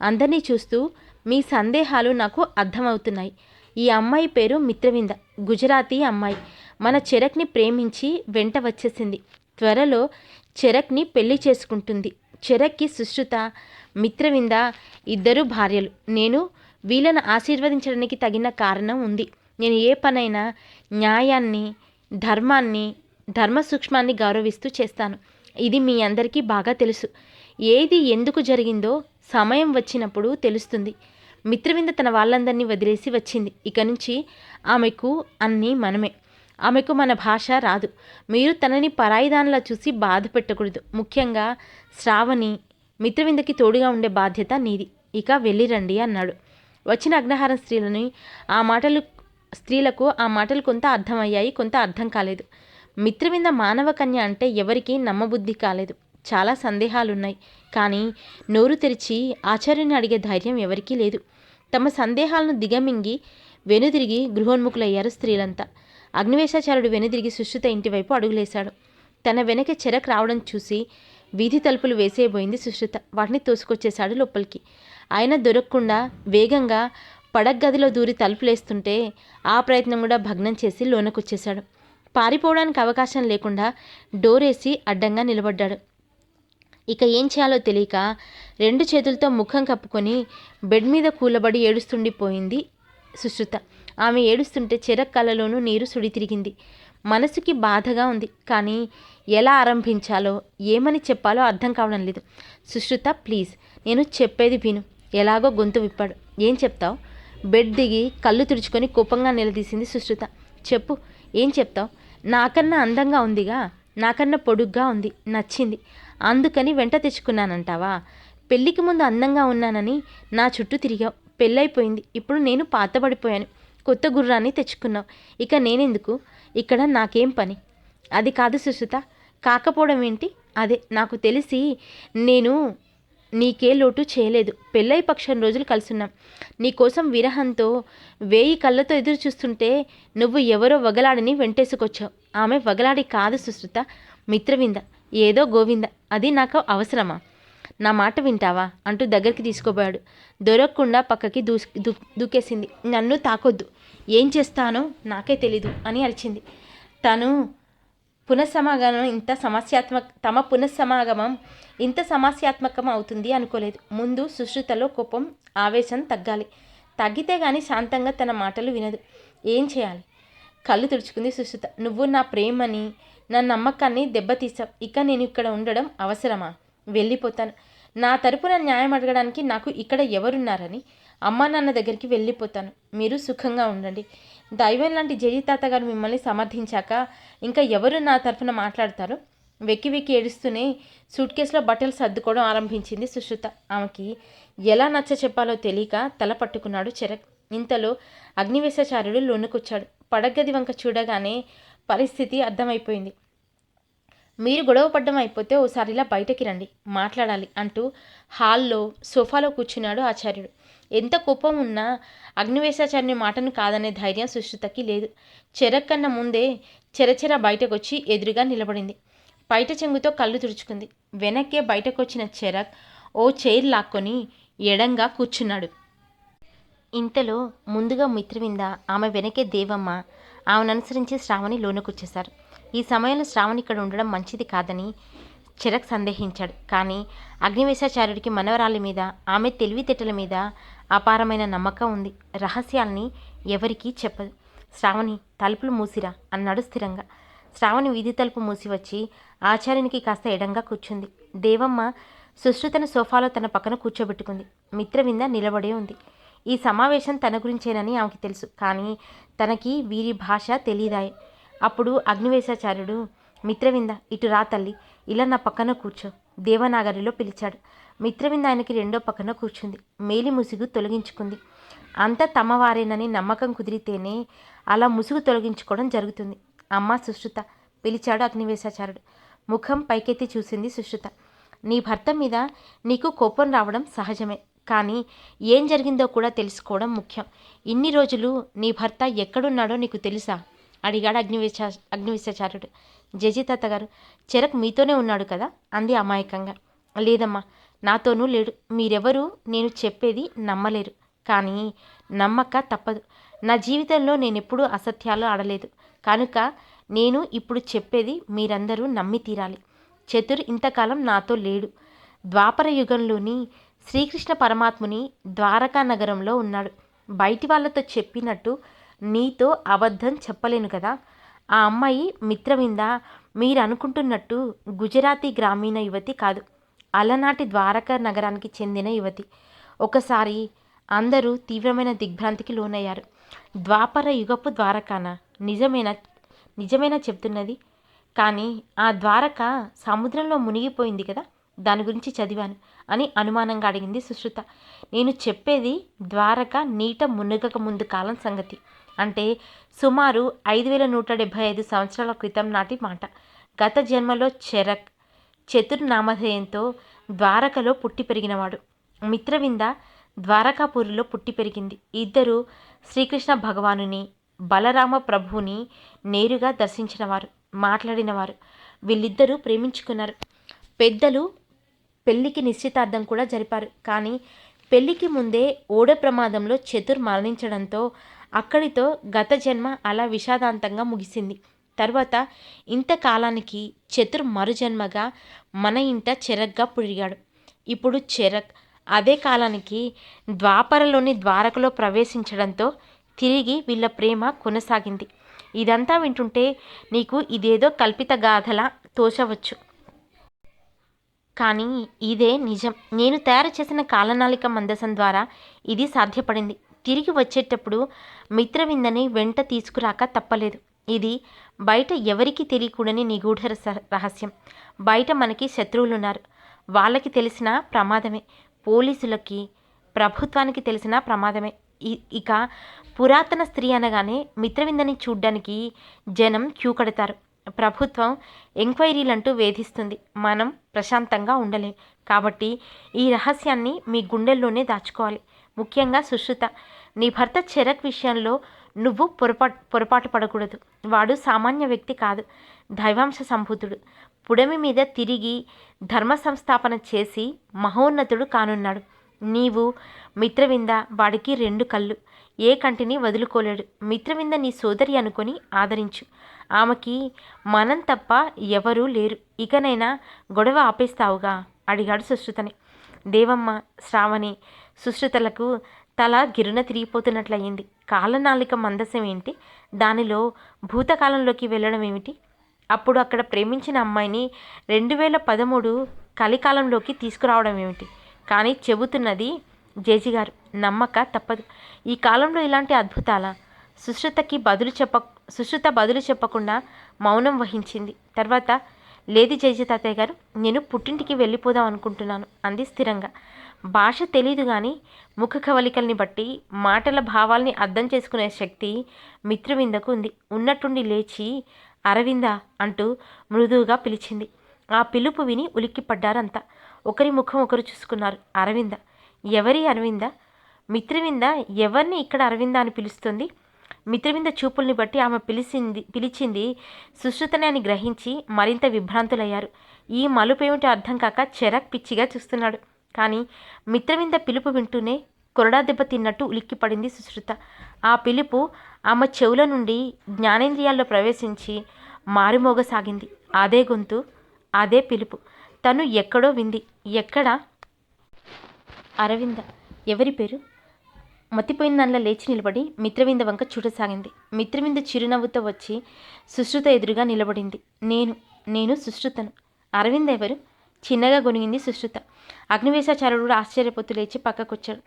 Speaker 1: అందరినీ చూస్తూ మీ సందేహాలు నాకు అర్థమవుతున్నాయి. ఈ అమ్మాయి పేరు మిత్రవింద, గుజరాతీ అమ్మాయి. మన చరక్ని ప్రేమించి వెంట వచ్చేసింది. త్వరలో చరక్ని పెళ్లి చేసుకుంటుంది. చరక్కి సుశ్రుత, మిత్రవింద ఇద్దరు భార్యలు. నేను వీళ్ళను ఆశీర్వదించడానికి తగిన కారణం ఉంది. నేను ఏ పనైనా న్యాయాన్ని, ధర్మాన్ని, ధర్మ సూక్ష్మాన్ని గౌరవిస్తూ చేస్తాను. ఇది మీ అందరికీ బాగా తెలుసు. ఏది ఎందుకు జరిగిందో సమయం వచ్చినప్పుడు తెలుస్తుంది. మిత్రవింద తన వాళ్ళందరినీ వదిలేసి వచ్చింది. ఇక నుంచి ఆమెకు అన్నీ మనమే. ఆమెకు మన భాష రాదు. మీరు తనని పరాయిదానిలా చూసి బాధ పెట్టకూడదు. ముఖ్యంగా శ్రావణి, మిత్రవిందకి తోడుగా ఉండే బాధ్యత నీది. ఇక వెళ్ళిరండి అన్నాడు. వచ్చిన అగ్రహారం స్త్రీలకు ఆ మాటలు కొంత అర్థమయ్యాయి, కొంత అర్థం కాలేదు. మిత్రవింద మానవ కన్య అంటే ఎవరికీ నమ్మబుద్ధి కాలేదు. చాలా సందేహాలున్నాయి. కానీ నోరు తెరిచి ఆచార్యుని అడిగే ధైర్యం ఎవరికీ లేదు. తమ సందేహాలను దిగమింగి వెనుదిరిగి గృహోన్ముఖులయ్యారు స్త్రీలంతా. అగ్నివేశాచార్యుడు వెనుదిరిగి సుశ్రుత ఇంటివైపు అడుగులేశాడు. తన వెనక చెరక్ రావడం చూసి వీధి తలుపులు వేసేయబోయింది సుశ్రుత. వాటిని తోసుకొచ్చేశాడు లోపలికి. ఆయన దొరకకుండా వేగంగా పడగ్గదిలో దూరి తలుపులేస్తుంటే ఆ ప్రయత్నం కూడా భగ్నం చేసి లోనకొచ్చేశాడు. పారిపోవడానికి అవకాశం లేకుండా డోరేసి అడ్డంగా నిలబడ్డాడు. ఇక ఏం చేయాలో తెలియక 2 చేతులతో ముఖం కప్పుకొని బెడ్ మీద కూలబడి ఏడుస్తుండిపోయింది సుశ్రుత. ఆమె ఏడుస్తుంటే చెరక్ కళ్ళలోనూ నీరు సుడి తిరిగింది. మనసుకి బాధగా ఉంది. కానీ ఎలా ఆరంభించాలో, ఏమని చెప్పాలో అర్థం కావడం లేదు. సుశ్రుత ప్లీజ్, నేను చెప్పేది విను. ఎలాగో గొంతు విప్పాడు. ఏం చెప్తావు? బెడ్ దిగి కళ్ళు తుడుచుకొని కోపంగా నిలదీసింది సుశ్రుత. చెప్పు, ఏం చెప్తావు? నాకన్నా అందంగా ఉందిగా, నాకన్నా పొడుగ్గా ఉంది, నచ్చింది, అందుకని వెంట తెచ్చుకున్నానంటావా? పెళ్ళికి ముందు అందంగా ఉన్నానని నా చుట్టూ తిరిగావు. పెళ్ళైపోయింది, ఇప్పుడు నేను పాతబడిపోయాను, కొత్త గుర్రాన్ని తెచ్చుకున్నావు. ఇక నేనెందుకు ఇక్కడ? నాకేం పని? అది కాదు సుశ్రుత. కాకపోవడం ఏంటి? అదే నాకు తెలిసి నేను నీకే లోటు చేయలేదు. పెళ్ళై పక్షం రోజులు కలుసున్నాం. నీకోసం విరహంతో 1000 కళ్ళతో ఎదురు చూస్తుంటే నువ్వు ఎవరో వగలాడిని వెంటేసుకొచ్చావు. ఆమె వగలాడి కాదు సుశ్రుత, మిత్రవింద, ఏదో గోవింద. అది నాకు అవసరమా? నా మాట వింటావా అంటూ దగ్గరికి తీసుకోబోయాడు. దొరకకుండా పక్కకి దూకేసింది. నన్ను తాకొద్దు, ఏం చేస్తానో నాకే తెలీదు అని అరిచింది. తమ పునఃసమాగమం ఇంత సమస్యాత్మకం అవుతుంది అనుకోలేదు. ముందు సుశ్రుతలో కోపం, ఆవేశం తగ్గాలి. తగ్గితే గాని శాంతంగా తన మాటలు వినదు. ఏం చేయాలి? కళ్ళు తుడుచుకుంది సుశ్రుత. నువ్వు నా ప్రేమని, నా నమ్మకాన్ని దెబ్బతీసావు. ఇక నేను ఇక్కడ ఉండడం అవసరమా? వెళ్ళిపోతాను. నా తరపున న్యాయం అడగడానికి నాకు ఇక్కడ ఎవరున్నారని అమ్మా నాన్న దగ్గరికి వెళ్ళిపోతాను. మీరు సుఖంగా ఉండండి. దైవం లాంటి జయి తాత గారు మిమ్మల్ని సమర్థించాక ఇంకా ఎవరు నా తరఫున మాట్లాడతారు? వెక్కి వెక్కి ఏడుస్తూనే సూట్ కేసులో బట్టలు సర్దుకోవడం ఆరంభించింది సుశ్రుత. ఆమెకి ఎలా నచ్చ చెప్పాలో తెలియక తల పట్టుకున్నాడు చరక్. ఇంతలో అగ్నివేశాచార్యుడు లోనుకొచ్చాడు. పడగది వంక చూడగానే పరిస్థితి అర్థమైపోయింది. మీరు గొడవ పడ్డం అయిపోతే ఓసారి ఇలా బయటకి రండి, మాట్లాడాలి అంటూ హాల్లో సోఫాలో కూర్చున్నాడు ఆచార్యుడు. ఎంత కోపం ఉన్నా అగ్నివేశాచార్యుని మాటను కాదనే ధైర్యం సుశ్రుతకి లేదు. చెరక్ కన్నా ముందే చెరచెర బయటకొచ్చి ఎదురుగా నిలబడింది. బయట చెంగుతో కళ్ళు తుడుచుకుంది. వెనక్కే బయటకొచ్చిన చెరక్ ఓ చైర్ లాక్కొని ఎడంగా కూర్చున్నాడు. ఇంతలో ముందుగా మిత్రవింద, ఆమె వెనకే దేవమ్మ, ఆమెను అనుసరించి శ్రావణి లోనుకొచ్చేశారు. ఈ సమయంలో శ్రావణి ఇక్కడ ఉండడం మంచిది కాదని చెరక్ సందేహించాడు. కానీ అగ్నివేశాచార్యుడికి మనవరాలి మీద, ఆమె తెలివితేటల మీద అపారమైన నమ్మకం ఉంది. రహస్యాల్ని ఎవరికీ చెప్పదు. శ్రావణి, తలుపులు మూసిరా అన్నాడు స్థిరంగా. శ్రావణి వీధి తలుపు మూసి వచ్చి ఆచార్యునికి కాస్త ఎడంగా కూర్చుంది. దేవమ్మ సుశ్రుతను సోఫాలో తన పక్కన కూర్చోబెట్టుకుంది. మిత్రవింద నిలబడే ఉంది. ఈ సమావేశం తన గురించేనని ఆమెకి తెలుసు. కానీ తనకి వీరి భాష తెలీదాయే. అప్పుడు అగ్నివేశాచార్యుడు, మిత్రవింద ఇటు రా తల్లి, ఇలా నా పక్కన కూర్చో, దేవనాగరిలో పిలిచాడు. మిత్రవింద ఆయనకి రెండో పక్కన కూర్చుంది. మేలి ముసుగు తొలగించుకుంది. అంతా తమవారేనని నమ్మకం కుదిరితేనే అలా ముసుగు తొలగించుకోవడం జరుగుతుంది. అమ్మా సుశ్రుత, పిలిచాడు అగ్నివేశాచార్యుడు. ముఖం పైకెత్తి చూసింది సుశ్రుత. నీ భర్త మీద నీకు కోపం రావడం సహజమే, కానీ ఏం జరిగిందో కూడా తెలుసుకోవడం ముఖ్యం. ఇన్ని రోజులు నీ భర్త ఎక్కడున్నాడో నీకు తెలుసా? అడిగాడు అగ్నివేశాచార్యుడు. జయజితాత గారు, చెరక్ మీతోనే ఉన్నాడు కదా అంది అమాయకంగా. లేదమ్మా, నాతోనూ లేడు. మీరెవరూ నేను చెప్పేది నమ్మలేరు, కానీ నమ్మక తప్పదు. నా జీవితంలో నేనెప్పుడూ అసత్యాలు ఆడలేదు, కనుక నేను ఇప్పుడు చెప్పేది మీరందరూ నమ్మి తీరాలి. చతుర్ ఇంతకాలం నాతో లేడు. ద్వాపర యుగంలోని శ్రీకృష్ణ పరమాత్ముని ద్వారకా నగరంలో ఉన్నాడు. బయటి వాళ్ళతో చెప్పినట్టు నీతో అబద్ధం చెప్పలేను కదా. ఆ అమ్మాయి మిత్రవింద మీరు అనుకుంటున్నట్టు గుజరాతీ గ్రామీణ యువతి కాదు, అలనాటి ద్వారకా నగరానికి చెందిన యువతి. ఒకసారి అందరూ తీవ్రమైన దిగ్భ్రాంతికి లోనయ్యారు. ద్వాపర యుగపు ద్వారకానా? నిజమేనా చెప్తున్నది? కానీ ఆ ద్వారక సముద్రంలో మునిగిపోయింది కదా, దాని గురించి చదివాను అని అనుమానంగా అడిగింది సుశ్రుత. నేను చెప్పేది ద్వారక నీట మునగక ముందు కాలం సంగతి. అంటే సుమారు 5175 సంవత్సరాల క్రితం నాటి మాట. గత జన్మలో చతుర్నామధేయంతో ద్వారకలో పుట్టి పెరిగినవాడు. మిత్రవింద ద్వారకాపురిలో పుట్టి పెరిగింది. ఇద్దరు శ్రీకృష్ణ భగవానుని, బలరామ ప్రభువుని నేరుగా దర్శించినవారు, మాట్లాడినవారు. వీళ్ళిద్దరూ ప్రేమించుకున్నారు. పెద్దలు పెళ్లికి నిశ్చితార్థం కూడా జరిపారు. కానీ పెళ్లికి ముందే ఓడ ప్రమాదంలో చతుర్ మరణించడంతో అక్కడితో గత జన్మ అలా విషాదాంతంగా ముగిసింది. తర్వాత ఇంతకాలానికి చతుర్ మరుజన్మగా మన ఇంట చెరక్గా పురిగాడు. ఇప్పుడు చెరక్ అదే కాలానికి ద్వాపరలోని ద్వారకలో ప్రవేశించడంతో తిరిగి వీళ్ళ ప్రేమ కొనసాగింది. ఇదంతా వింటుంటే నీకు ఇదేదో కల్పిత గాథలా తోచవచ్చు, కానీ ఇదే నిజం. నేను తయారు చేసిన కాలనాళిక మందసం ద్వారా ఇది సాధ్యపడింది. తిరిగి వచ్చేటప్పుడు మిత్రవిందని వెంట తీసుకురాక తప్పలేదు. ఇది బయట ఎవరికీ తెలియకూడని నిగూఢ రహస్యం. బయట మనకి శత్రువులున్నారు, వాళ్ళకి తెలిసిన ప్రమాదమే. పోలీసులకి, ప్రభుత్వానికి తెలిసిన ప్రమాదమే. ఇక పురాతన స్త్రీ అనగానే మిత్రవిందని చూడ్డానికి జనం క్యూ కడతారు. ప్రభుత్వం ఎంక్వైరీలంటూ వేధిస్తుంది. మనం ప్రశాంతంగా ఉండలేం. కాబట్టి ఈ రహస్యాన్ని మీ గుండెల్లోనే దాచుకోవాలి. ముఖ్యంగా సుశ్రుత, నీ భర్త చెరక్ విషయంలో నువ్వు పొరపాటు పడకూడదు. వాడు సామాన్య వ్యక్తి కాదు, దైవాంశ సంభూతుడు. పుడమి మీద తిరిగి ధర్మ సంస్థాపన చేసి మహోన్నతుడు కానున్నాడు. నీవు మిత్రవింద వాడికి 2 కళ్ళు, ఏ కంటిని వదులుకోలేడు. మిత్రవింద నీ సోదరి అనుకొని ఆదరించు. ఆమెకి మనం తప్ప ఎవరూ లేరు. ఇకనైనా గొడవ ఆపేస్తావుగా అడిగాడు సుశ్రుతని. దేవమ్మ, శ్రావణి, సుశ్రుతలకు తల గిరున తిరిగిపోతున్నట్లయింది. కాలనాళిక మందసం ఏంటి? దానిలో భూతకాలంలోకి వెళ్ళడం ఏమిటి? అప్పుడు అక్కడ ప్రేమించిన అమ్మాయిని 2013 కలికాలంలోకి తీసుకురావడం ఏమిటి? కానీ చెబుతున్నది జేజీగారు, నమ్మక తప్పదు. ఈ కాలంలో ఇలాంటి అద్భుతాలా? సుశ్రుత బదులు చెప్పకుండా మౌనం వహించింది. తర్వాత, లేదు జేజీ తాతయ్య గారు, నేను పుట్టింటికి వెళ్ళిపోదాం అనుకుంటున్నాను అంది స్థిరంగా. భాష తెలీదు కానీ ముఖ కవలికల్ని బట్టి మాటల భావాల్ని అర్థం చేసుకునే శక్తి మిత్రవిందకు ఉంది. ఉన్నట్టుండి లేచి అరవింద అంటూ మృదువుగా పిలిచింది. ఆ పిలుపు విని ఉలిక్కిపడ్డారంతా. ఒకరి ముఖం ఒకరు చూసుకున్నారు. అరవింద? ఎవరి అరవింద? మిత్రవింద ఎవరిని ఇక్కడ అరవింద అని పిలుస్తుంది? మిత్రవింద చూపుల్ని బట్టి ఆమె పిలిచింది సుశ్రుతనే అని గ్రహించి మరింత విభ్రాంతులయ్యారు. ఈ మలుపేమిటో అర్థం కాక చెరక్ పిచ్చిగా చూస్తున్నాడు. కానీ మిత్రవింద పిలుపు వింటూనే కొరడా దెబ్బ తిన్నట్టు ఉలిక్కిపడింది సుశ్రుత. ఆ పిలుపు ఆమె చెవుల నుండి జ్ఞానేంద్రియాల్లో ప్రవేశించి మారుమోగసాగింది. అదే గొంతు, అదే పిలుపు. తను ఎక్కడో వింది. ఎక్కడా? అరవింద. ఎవరి పేరు? మతిపోయిన దానిలో లేచి నిలబడి మిత్రవింద వంక చూడసాగింది. మిత్రవింద చిరునవ్వుతో వచ్చి సుశ్రుత ఎదురుగా నిలబడింది. నేను సుశ్రుతను. అరవింద ఎవరు? చిన్నగా గొనిగింది సుశ్రుత. అగ్నివేశాచార్యుడు కూడా ఆశ్చర్యపోతూ లేచి పక్కకొచ్చాడు.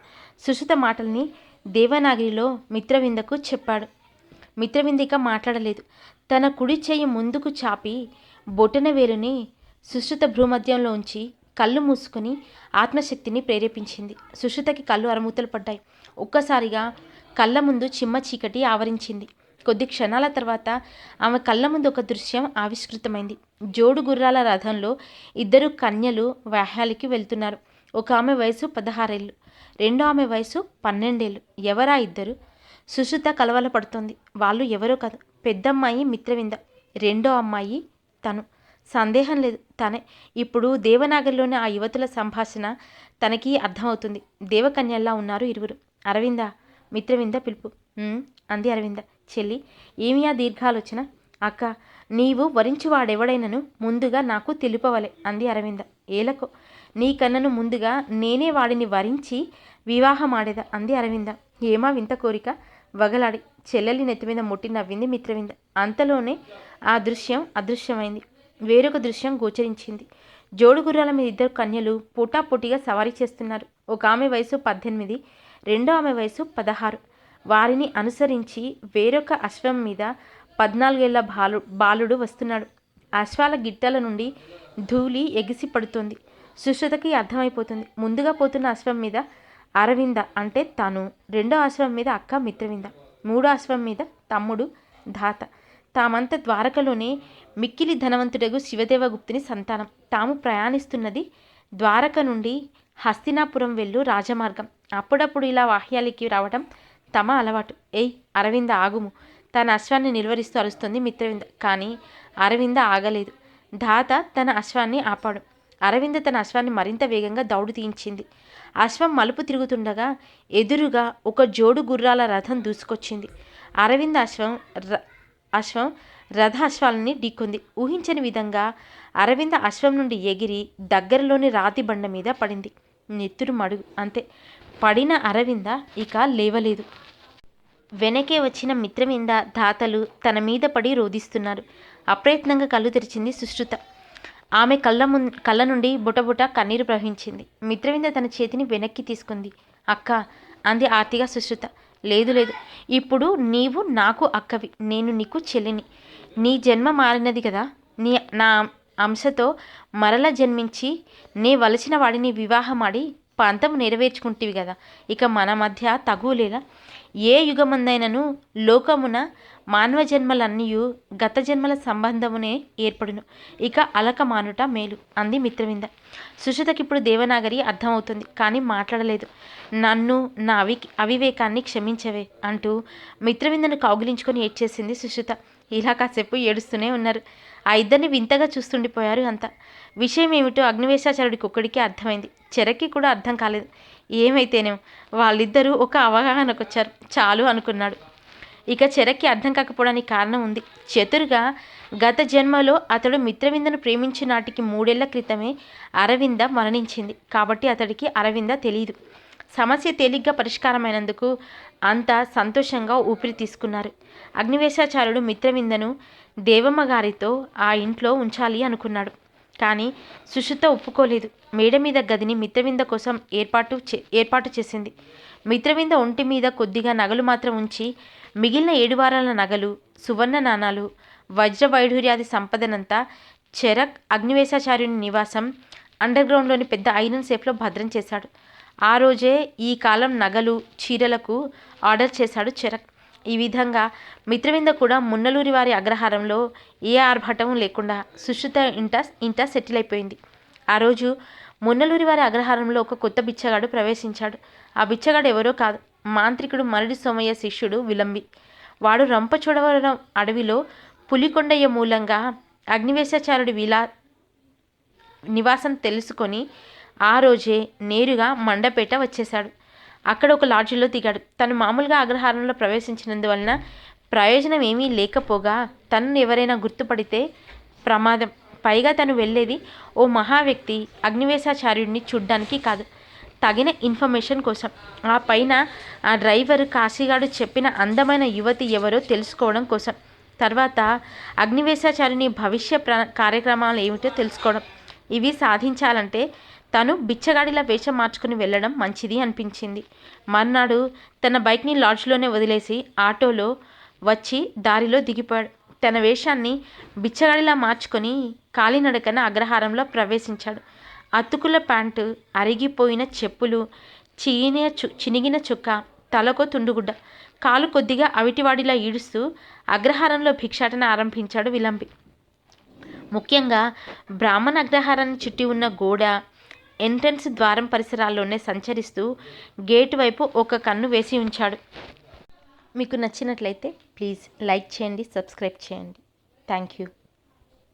Speaker 1: సుశ్రుత మాటల్ని దేవనాగరిలో మిత్రవిందకు చెప్పాడు. మిత్రవింద ఇక మాట్లాడలేదు. తన కుడి చెయ్యి ముందుకు చాపి బొటన వేలుని సుశ్రుత భ్రూమధ్యంలో ఉంచి కళ్ళు మూసుకొని ఆత్మశక్తిని ప్రేరేపించింది. సుశ్రుతకి కళ్ళు అరమూతలు పడ్డాయి. ఒక్కసారిగా కళ్ళ ముందు చిమ్మ చీకటి ఆవరించింది. కొద్ది క్షణాల తర్వాత ఆమె కళ్ళ ముందు ఒక దృశ్యం ఆవిష్కృతమైంది. జోడు గుర్రాల రథంలో 2 కన్యలు వ్యాహ్యాలకి వెళ్తున్నారు. ఒక ఆమె వయసు 16 ఏళ్ళు, రెండో ఆమె వయసు 12 ఏళ్ళు. ఎవరా ఇద్దరు? సుశ్రుత కలవల పడుతోంది. వాళ్ళు ఎవరో కాదు, పెద్దమ్మాయి మిత్రవింద, రెండో అమ్మాయి తను. సందేహం లేదు, తనే. ఇప్పుడు దేవనాగరిలోని ఆ యువతుల సంభాషణ తనకి అర్థమవుతుంది. దేవకన్యల్లా ఉన్నారు ఇరువురు. అరవింద, మిత్రవింద పిలుపు అంది అరవింద. చెల్లి, ఏమి ఆ దీర్ఘాలోచన? అక్క, నీవు వరించువాడెవడైనను ముందుగా నాకు తెలుపవలే అంది అరవింద. ఏలకో, నీ కన్నను ముందుగా నేనే వాడిని వరించి వివాహమాడేదా అంది అరవింద. ఏమా వింత కోరిక? వగలాడి చెల్లెలి నెత్తిమీద ముట్టి నవ్వింది మిత్రవింద. అంతలోనే ఆ దృశ్యం అదృశ్యమైంది. వేరొక దృశ్యం గోచరించింది. జోడు గుర్రాల మీద 2 కన్యలు పోటాపోటీగా సవారీ చేస్తున్నారు. ఒక ఆమె వయసు 18, రెండో ఆమె వయసు 16. వారిని అనుసరించి వేరొక అశ్వం మీద 14 ఏళ్ల బాలుడు వస్తున్నాడు. అశ్వాల గిట్టల నుండి ధూళి ఎగిసి పడుతోంది. సుశ్రుతకి అర్థమైపోతుంది. ముందుగా పోతున్న అశ్వం మీద అరవింద అంటే తను, రెండో అశ్వం మీద అక్క మిత్రవింద, మూడో అశ్వం మీద తమ్ముడు ధాత. తామంతా ద్వారకలోనే మిక్కిలి ధనవంతుడగు శివదేవగుప్తుని సంతానం. తాము ప్రయాణిస్తున్నది ద్వారక నుండి హస్తినాపురం వెళ్ళు రాజమార్గం. అప్పుడప్పుడు ఇలా వాహ్యాలకి రావడం తమ అలవాటు. ఏయ్ అరవింద, ఆగుము! తన అశ్వాన్ని నిలువరిస్తూ అరుస్తుంది మిత్రవింద. కానీ అరవింద ఆగలేదు. ధాత తన అశ్వాన్ని ఆపాడు. అరవింద తన అశ్వాన్ని మరింత వేగంగా దౌడు తీయించింది. అశ్వం మలుపు తిరుగుతుండగా ఎదురుగా ఒక జోడు గుర్రాల రథం దూసుకొచ్చింది. అరవింద అశ్వం రథ అశ్వాలని ఢీకొంది. ఊహించని విధంగా అరవింద అశ్వం నుండి ఎగిరి దగ్గరలోని రాతి బండ మీద పడింది. నెత్తురు మడుగు. అంతే. పడిన అరవింద ఇక లేవలేదు. వెనకే వచ్చిన మిత్రవింద, ధాతలు తన మీద పడి రోదిస్తున్నారు. అప్రయత్నంగా కళ్ళు తెరిచింది సుశ్రుత. ఆమె కళ్ళ నుండి బుటబుట కన్నీరు ప్రవహించింది. మిత్రవింద తన చేతిని వెనక్కి తీసుకుంది. అక్క అంది ఆర్తిగా సుశ్రుత. లేదు లేదు, ఇప్పుడు నీవు నాకు అక్కవి, నేను నీకు చెల్లిని. నీ జన్మ మారినది కదా. నా అంశతో మరల జన్మించి నే వలసిన వాడిని వివాహమాడి పంతం నెరవేర్చుకుంటివి కదా. ఇక మన మధ్య తగులేలా? ఏ యుగమందైనను లోకమున మానవ జన్మలన్నీయు గత జన్మల సంబంధమునే ఏర్పడును. ఇక అలక మానుట మేలు అంది మిత్రవింద. సుశ్రుతకిప్పుడు దేవనాగరి అర్థమవుతుంది, కానీ మాట్లాడలేదు. నన్ను నా అవివేకాన్ని క్షమించవే అంటూ మిత్రవిందను కౌగిలించుకొని ఏడ్చేసింది సుశ్రుత. ఇలా కాసేపు ఏడుస్తూనే ఉన్నారు. ఆ ఇద్దరిని వింతగా చూస్తుండిపోయారు అంతా. విషయం ఏమిటో అగ్నివేశాచార్యుడికి ఒక్కడికి అర్థమైంది. చెరక్కి కూడా అర్థం కాలేదు. ఏమైతేనేం వాళ్ళిద్దరూ ఒక అవగాహనకు వచ్చారు చాలు అనుకున్నాడు. ఇక చెరక్కి అర్థం కాకపోవడానికి కారణం ఉంది. చతురుగా గత జన్మలో అతడు మిత్రవిందను ప్రేమించిన నాటికి 3 ఏళ్ల క్రితమే అరవింద మరణించింది. కాబట్టి అతడికి అరవింద తెలియదు. సమస్య తేలిగ్గా పరిష్కారమైనందుకు అంతా సంతోషంగా ఊపిరి తీసుకున్నారు. అగ్నివేశాచార్యుడు మిత్రవిందను దేవమ్మ గారితో ఆ ఇంట్లో ఉంచాలి అనుకున్నాడు. కానీ సుశ్రుత ఒప్పుకోలేదు. మేడ మీద గదిని మిత్రవింద కోసం ఏర్పాటు చేసింది. మిత్రవింద ఒంటి మీద కొద్దిగా నగలు మాత్రం ఉంచి మిగిలిన 7 వారాల నగలు, సువర్ణ నాణాలు, వజ్ర వైఢూర్యాది సంపదనంతా చెరక్ అగ్నివేశాచార్యుని నివాసం అండర్గ్రౌండ్లోని పెద్ద ఐరన్ సేఫ్లో భద్రం చేశాడు. ఆ రోజే ఈ కాలం నగలు, చీరలకు ఆర్డర్ చేశాడు చెరక్. ఈ విధంగా మిత్రవింద కూడా మున్నలూరి వారి అగ్రహారంలో ఏ ఆర్భటం లేకుండా సుశ్రుత ఇంట సెటిల్ అయిపోయింది. ఆ రోజు మున్నలూరి వారి అగ్రహారంలో ఒక కొత్త బిచ్చగాడు ప్రవేశించాడు. ఆ బిచ్చగాడు ఎవరో కాదు, మాంత్రికుడు మరడి సోమయ్య శిష్యుడు విలంబి. వాడు రంపచోడవరం అడవిలో పులికొండయ్య మూలంగా అగ్నివేశాచార్యుడి నివాసం తెలుసుకొని ఆ రోజే నేరుగా మండపేట వచ్చేశాడు. అక్కడ ఒక లాడ్జిలో దిగాడు. తను మామూలుగా అగ్రహారంలో ప్రవేశించినందువలన ప్రయోజనం ఏమీ లేకపోగా తనను ఎవరైనా గుర్తుపడితే ప్రమాదం. పైగా తను వెళ్ళేది ఓ మహావ్యక్తి అగ్నివేశాచార్యుడిని చూడ్డానికి కాదు, తగిన ఇన్ఫర్మేషన్ కోసం. ఆ పైన ఆ డ్రైవర్ కాశీగాడు చెప్పిన అందమైన యువతి ఎవరో తెలుసుకోవడం కోసం. తర్వాత అగ్నివేశాచార్యుని భవిష్య కార్యక్రమాలు ఏమిటో తెలుసుకోవడం. ఇవి సాధించాలంటే తను బిచ్చగాడిలా వేషం మార్చుకుని వెళ్ళడం మంచిది అనిపించింది. మర్నాడు తన బైక్ని లాడ్జ్లోనే వదిలేసి ఆటోలో వచ్చి దారిలో దిగిపోయాడు. తన వేషాన్ని బిచ్చగాడిలా మార్చుకొని కాలినడకన అగ్రహారంలో ప్రవేశించాడు. అతుకుల ప్యాంటు, అరిగిపోయిన చెప్పులు, చినిగిన చుక్క, తలకో తుండుగుడ్డ, కాలు కొద్దిగా అవిటివాడిలా ఈడుస్తూ అగ్రహారంలో భిక్షాటన ఆరంభించాడు విలంబి. ముఖ్యంగా బ్రాహ్మణ అగ్రహారాన్ని చుట్టి ఉన్న గోడ, ఎంట్రన్స్ ద్వారం పరిసరాల్లోనే సంచరిస్తూ గేటు వైపు ఒక కన్ను వేసి ఉంచాడు. మీకు నచ్చినట్లయితే ప్లీజ్ లైక్ చేయండి, సబ్స్క్రైబ్ చేయండి. Thank you.